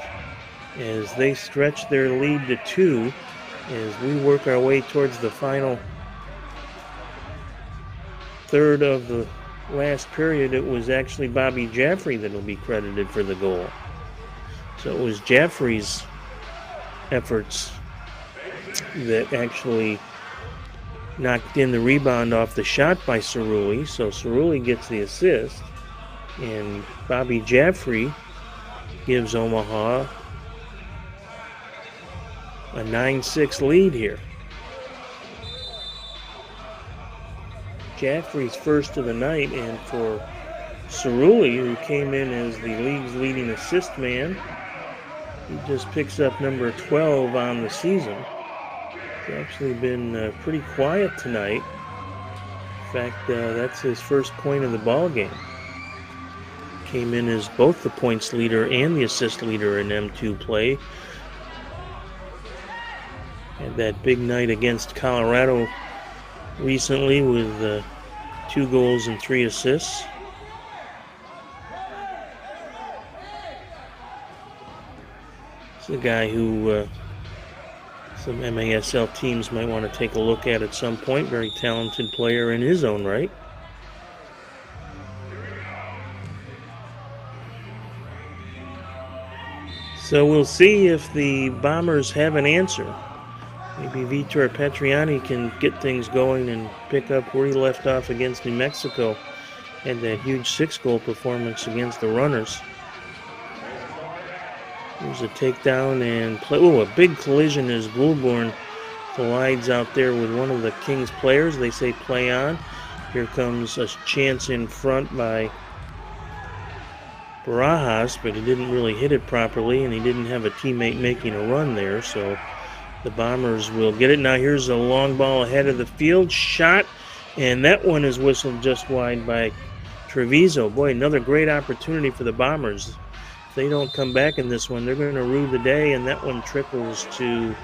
as they stretch their lead to 2 as we work our way towards the final third of the last period. It was actually Bobby Jaffrey that will be credited for the goal. So it was Jaffrey's efforts that actually knocked in the rebound off the shot by Cerulli. So Cerulli gets the assist, and Bobby Jaffrey gives Omaha a 9-6 lead here. Jaffrey's first of the night, and for Cerulli, who came in as the league's leading assist man, he just picks up number 12 on the season. He's actually been pretty quiet tonight. In fact, that's his first point of the ball game. Came in as both the points leader and the assist leader in M2 play. Had that big night against Colorado recently with 2 goals and 3 assists. It's a guy who some MASL teams might want to take a look at some point. Very talented player in his own right. So we'll see if the Bombers have an answer. Maybe Vitor Petriani can get things going and pick up where he left off against New Mexico. Had that huge 6-goal performance against the Runners. There's a takedown and play. Oh, a big collision as Goulbourne collides out there with one of the Kings players. They say play on. Here comes a chance in front by Barajas, but he didn't really hit it properly, and he didn't have a teammate making a run there, so the Bombers will get it. Now here's a long ball ahead of the field. Shot, and that one is whistled just wide by Treviso. Boy, another great opportunity for the Bombers. If they don't come back in this one, they're going to rue the day, and that one trickles to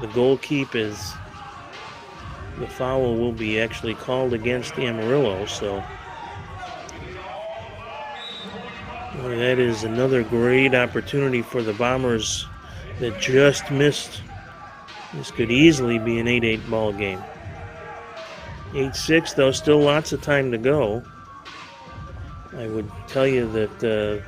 the goalkeep as the foul will be actually called against Amarillo. So boy, that is another great opportunity for the Bombers that just missed. This could easily be an 8-8 ball game. 8-6, though, still lots of time to go. I would tell you that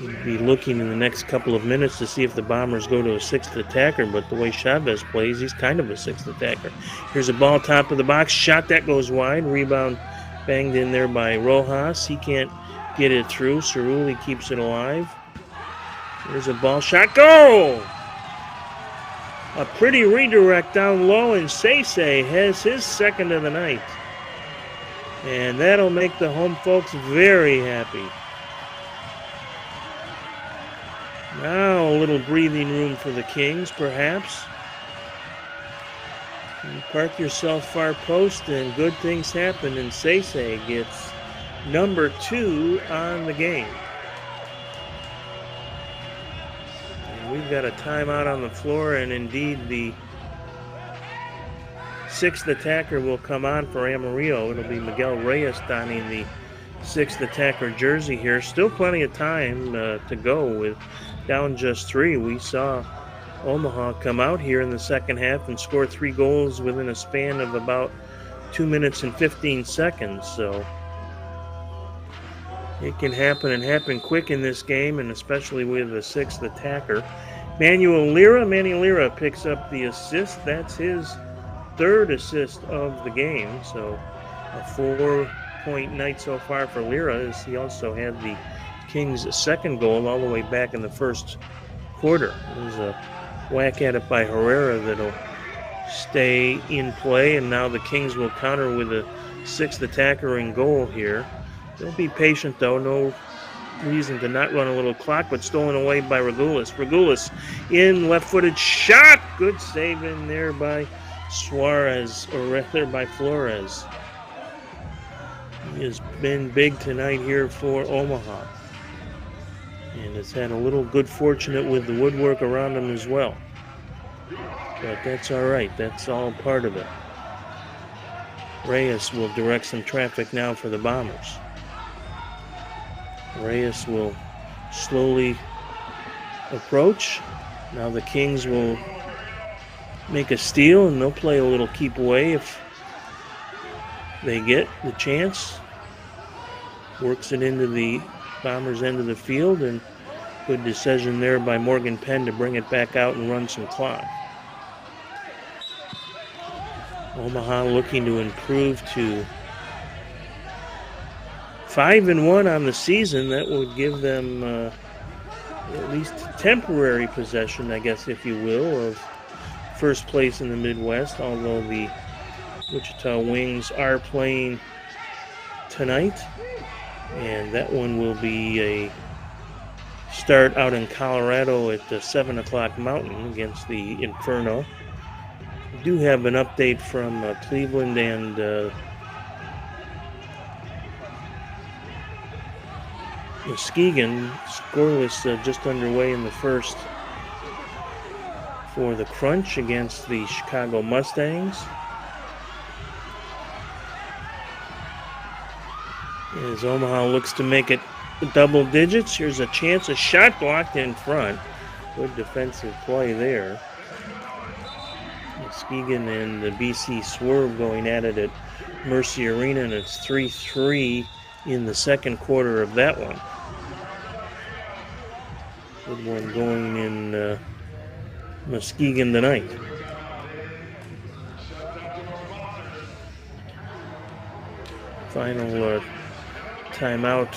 you'd be looking in the next couple of minutes to see if the Bombers go to a 6th attacker, but the way Chavez plays, he's kind of a 6th attacker. Here's a ball top of the box, shot that goes wide, rebound banged in there by Rojas. He can't get it through. Cerulli keeps it alive. There's a ball shot, goal! A pretty redirect down low, and Sese has his 2nd of the night. And that'll make the home folks very happy. Now a little breathing room for the Kings, perhaps. You park yourself far post and good things happen, and Sese gets number 2 on the game. And we've got a timeout on the floor, and indeed the 6th attacker will come on for Amarillo. It'll be Miguel Reyes donning the 6th attacker jersey here. Still plenty of time to go with down just 3. We saw Omaha come out here in the second half and score 3 goals within a span of about 2 minutes and 15 seconds. So It can happen and happen quick in this game, and especially with the sixth attacker. Manuel Lira picks up the assist. That's his third assist of the game, so a 4-point night so far for Lira, as he also had the Kings' second goal all the way back in the first quarter. There's a whack at it by Herrera that'll stay in play, and now the Kings will counter with a sixth attacker in goal here. They'll be patient, though. No reason to not run a little clock, but stolen away by Regulus. Regulus in, left-footed shot. Good save in there by Suarez, or rather by Flores. He has been big tonight here for Omaha, and has had a little good fortune with the woodwork around him as well. But that's all right. That's all part of it. Reyes will direct some traffic now for the Bombers. Reyes will slowly approach. Now the Kings will make a steal, and they'll play a little keep away if they get the chance. Works it into the Bombers' end of the field, and good decision there by Morgan Penn to bring it back out and run some clock. Omaha looking to improve to 5-1 on the season. That would give them at least temporary possession, I guess, if you will, of first place in the Midwest, although the Wichita Wings are playing tonight, and that one will be a start out in Colorado at the 7 o'clock Mountain against the Inferno. We do have an update from Cleveland and Muskegon. Scoreless just underway in the first for the Crunch against the Chicago Mustangs. As Omaha looks to make it double digits. Here's a chance, a shot blocked in front. Good defensive play there. Muskegon and the BC Swerve going at it at Mercy Arena, and it's 3-3 in the second quarter of that one. Good one going in Muskegon tonight. Final timeout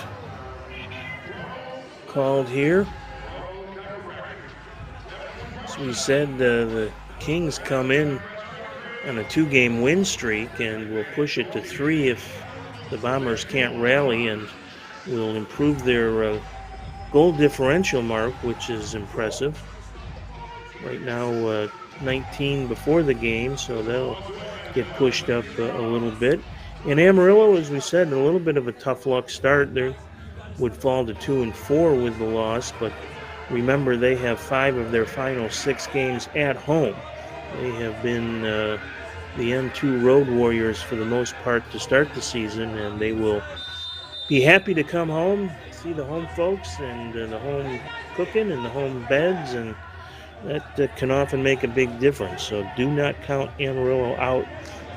called here. As we said, the Kings come in on a 2-game win streak and will push it to 3 if the Bombers can't rally, and will improve their goal differential mark, which is impressive. Right now, 19 before the game, so they'll get pushed up a little bit. In Amarillo, as we said, a little bit of a tough luck start. They would fall to 2-4 with the loss, but remember, they have 5 of their final 6 games at home. They have been the N2 Road Warriors for the most part to start the season, and they will be happy to come home, see the home folks, and the home cooking and the home beds, and that can often make a big difference. So do not count Amarillo out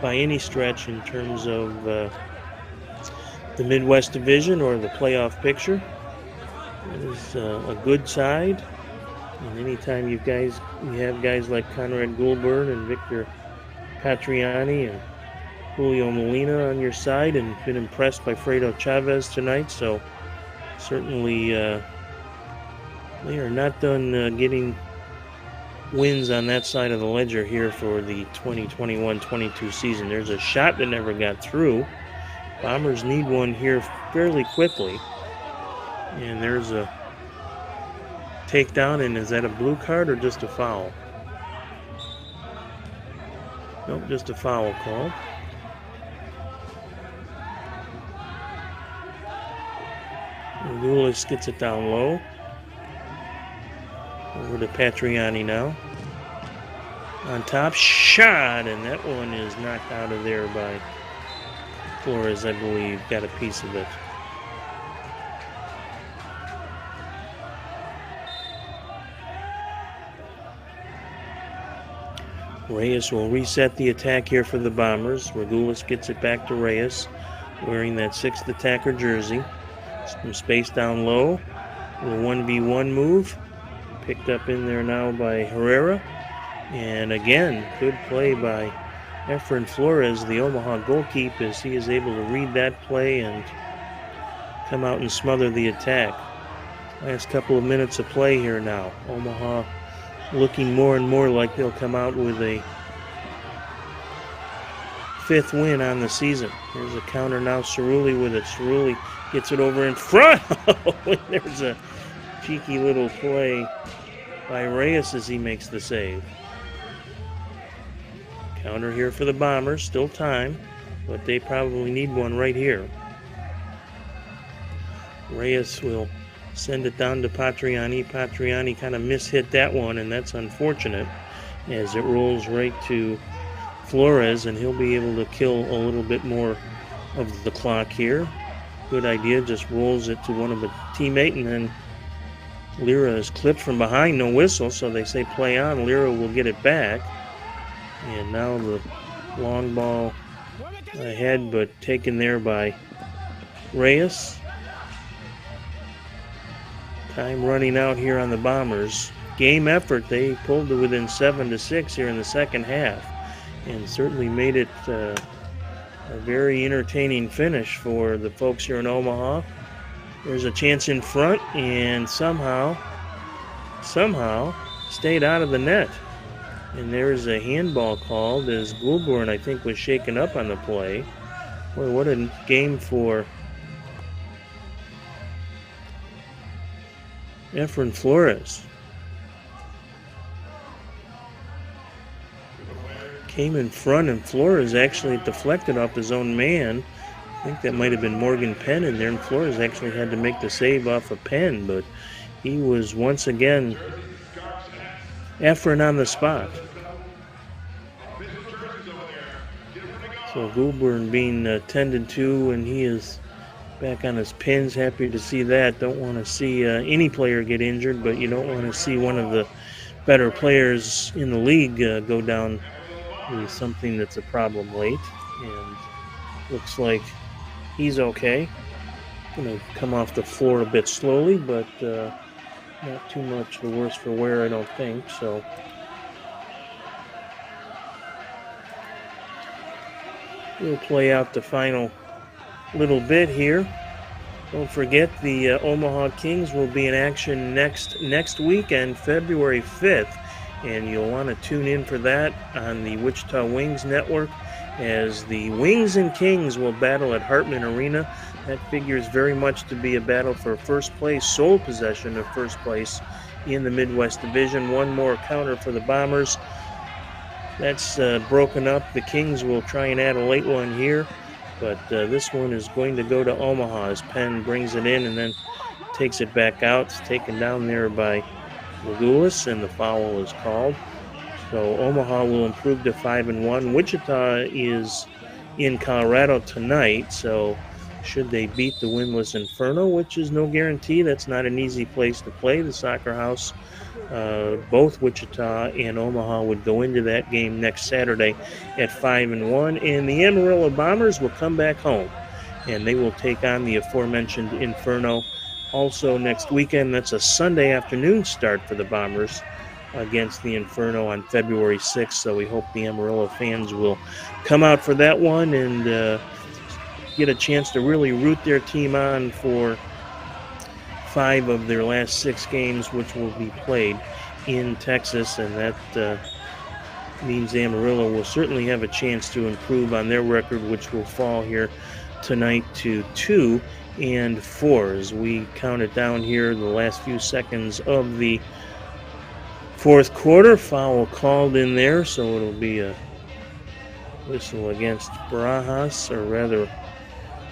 by any stretch in terms of the Midwest Division or the playoff picture. It is a good side, and anytime you have guys like Conrad Goulburn and Victor Patriani and Julio Molina on your side, and been impressed by Fredo Chavez tonight, so certainly they are not done getting wins on that side of the ledger here for the 2021-22 season. There's a shot that never got through. Bombers need one here fairly quickly. And there's a takedown, and is that a blue card or just a foul? Nope, just a foul call. Regulus gets it down low. Over to Patriani now. On top, shot, and that one is knocked out of there by Flores, I believe. Got a piece of it. Reyes will reset the attack here for the Bombers. Regulus gets it back to Reyes, wearing that 6th attacker jersey. Some space down low. The 1v1 move. Picked up in there now by Herrera. And again, good play by Efren Flores, the Omaha goalkeeper, as he is able to read that play and come out and smother the attack. Last couple of minutes of play here now. Omaha looking more and more like they'll come out with a 5th win on the season. There's a counter now. Cerulli with it. Cerulli gets it over in front. There's a cheeky little play by Reyes as he makes the save. Counter here for the Bombers. Still time, but they probably need one right here. Reyes will send it down to Patriani. Patriani kind of mishit that one, and that's unfortunate as it rolls right to Flores, and he'll be able to kill a little bit more of the clock here. Good idea, just rolls it to one of a teammate, and then Lira is clipped from behind, no whistle, so they say play on. Lira will get it back, and now the long ball ahead, but taken there by Reyes. Time running out here on the Bombers. Game effort, they pulled to within 7-6 here in the second half, and certainly made it a very entertaining finish for the folks here in Omaha. There's a chance in front, and somehow stayed out of the net. And there's a handball called as Goulbourne, I think, was shaken up on the play. Boy, what a game for Efren Flores. Came in front, and Flores actually deflected off his own man. I think that might have been Morgan Penn in there, and Flores actually had to make the save off of Penn, but he was once again Efren on the spot. So Goulbourne being tended to, and he is back on his pins. Happy to see that. Don't want to see any player get injured, but you don't want to see one of the better players in the league go down with something that's a problem late. And looks like he's okay. Going to come off the floor a bit slowly, but not too much the worse for wear, I don't think. So we'll play out the final little bit here. Don't forget the Omaha Kings will be in action next weekend, February 5th, and you'll want to tune in for that on the Wichita Wings Network, as the Wings and Kings will battle at Hartman Arena. That figures very much to be a battle for first place, sole possession of first place in the Midwest Division. One more counter for the Bombers. That's broken up. The Kings will try and add a late one here, but this one is going to go to Omaha as Penn brings it in and then takes it back out. It's taken down there by Legulis, and the foul is called. So Omaha will improve to 5-1. Wichita is in Colorado tonight, so should they beat the winless Inferno, which is no guarantee, that's not an easy place to play, the Soccer House. Both Wichita and Omaha would go into that game next Saturday at 5-1, and the Amarillo Bombers will come back home, and they will take on the aforementioned Inferno also next weekend. That's a Sunday afternoon start for the Bombers against the Inferno on February 6th, so we hope the Amarillo fans will come out for that one and get a chance to really root their team on for 5 of their last 6 games, which will be played in Texas, and that means Amarillo will certainly have a chance to improve on their record, which will fall here tonight to 2-4 as we count it down here the last few seconds of the fourth quarter. Foul called in there, so it'll be a whistle against Barajas, or rather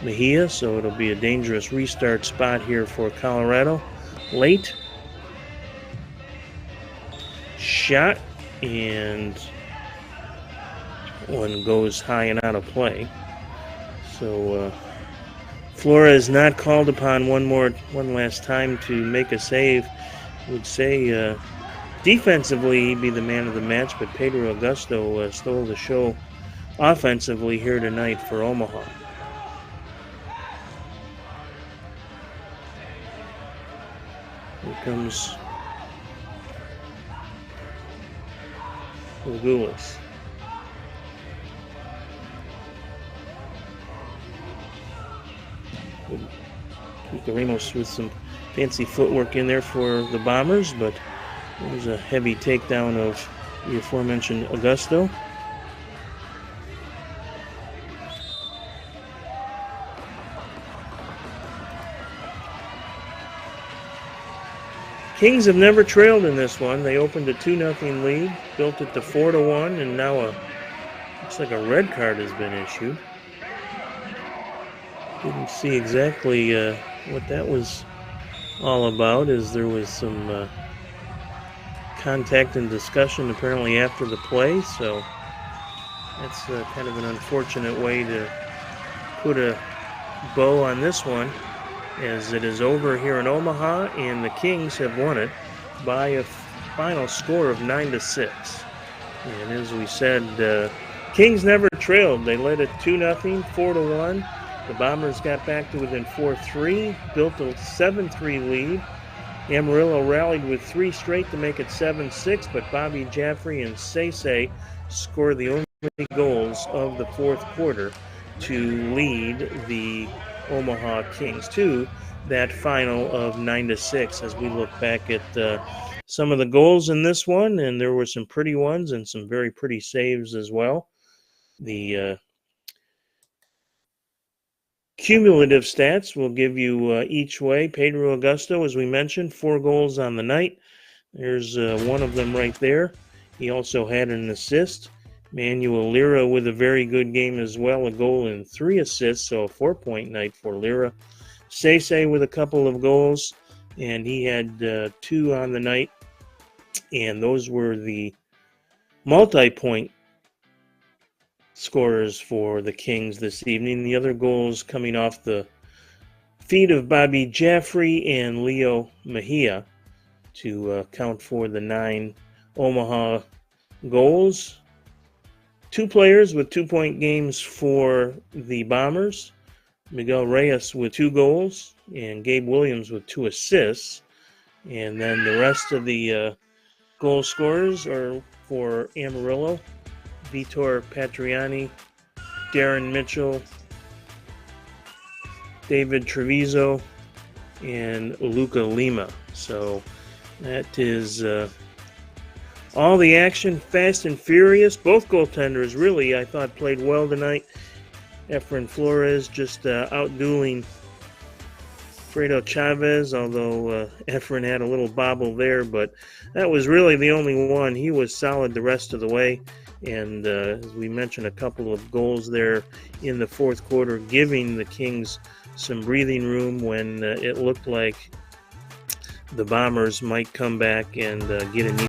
Mejia, so it'll be a dangerous restart spot here for Colorado. Late shot, and one goes high and out of play. So Flores not called upon one last time to make a save. Would say defensively he'd be the man of the match, but Pedro Augusto stole the show offensively here tonight for Omaha. comes Gulas. Cucarinos with some fancy footwork in there for the Bombers, but there's a heavy takedown of the aforementioned Augusto. Kings have never trailed in this one. They opened a 2-0 lead, built it to 4-1, and now looks like a red card has been issued. Didn't see exactly what that was all about, as there was some contact and discussion apparently after the play, so that's kind of an unfortunate way to put a bow on this one, as it is over here in Omaha, and the Kings have won it by a final score of 9-6. And as we said, Kings never trailed. They led it 2-0, 4-1. The Bombers got back to within 4-3, built a 7-3 lead. Amarillo rallied with 3 straight to make it 7-6, but Bobby Jaffrey and Sese scored the only goals of the fourth quarter to lead the Omaha Kings to that final of 9-6. As we look back at some of the goals in this one, and there were some pretty ones and some very pretty saves as well. The cumulative stats will give you each way. Pedro Augusto, as we mentioned, 4 goals on the night. There's one of them right there. He also had an assist. Manuel Lira with a very good game as well, a goal and 3 assists, so a 4-point night for Lira. Sese with a couple of goals, and he had 2 on the night, and those were the multi-point scorers for the Kings this evening. The other goals coming off the feet of Bobby Jaffrey and Leo Mejia to count for the 9 Omaha goals. 2 players with 2-point games for the Bombers. Miguel Reyes with 2 goals and Gabe Williams with 2 assists. And then the rest of the goal scorers are for Amarillo: Vitor Patriani, Darren Mitchell, David Treviso, and Luca Lima. So that is all the action, fast and furious. Both goaltenders really, I thought, played well tonight. Efren Flores just outdueling Fredo Chavez, although Efren had a little bobble there, but that was really the only one. He was solid the rest of the way. And as we mentioned, a couple of goals there in the fourth quarter, giving the Kings some breathing room when it looked like the Bombers might come back and get an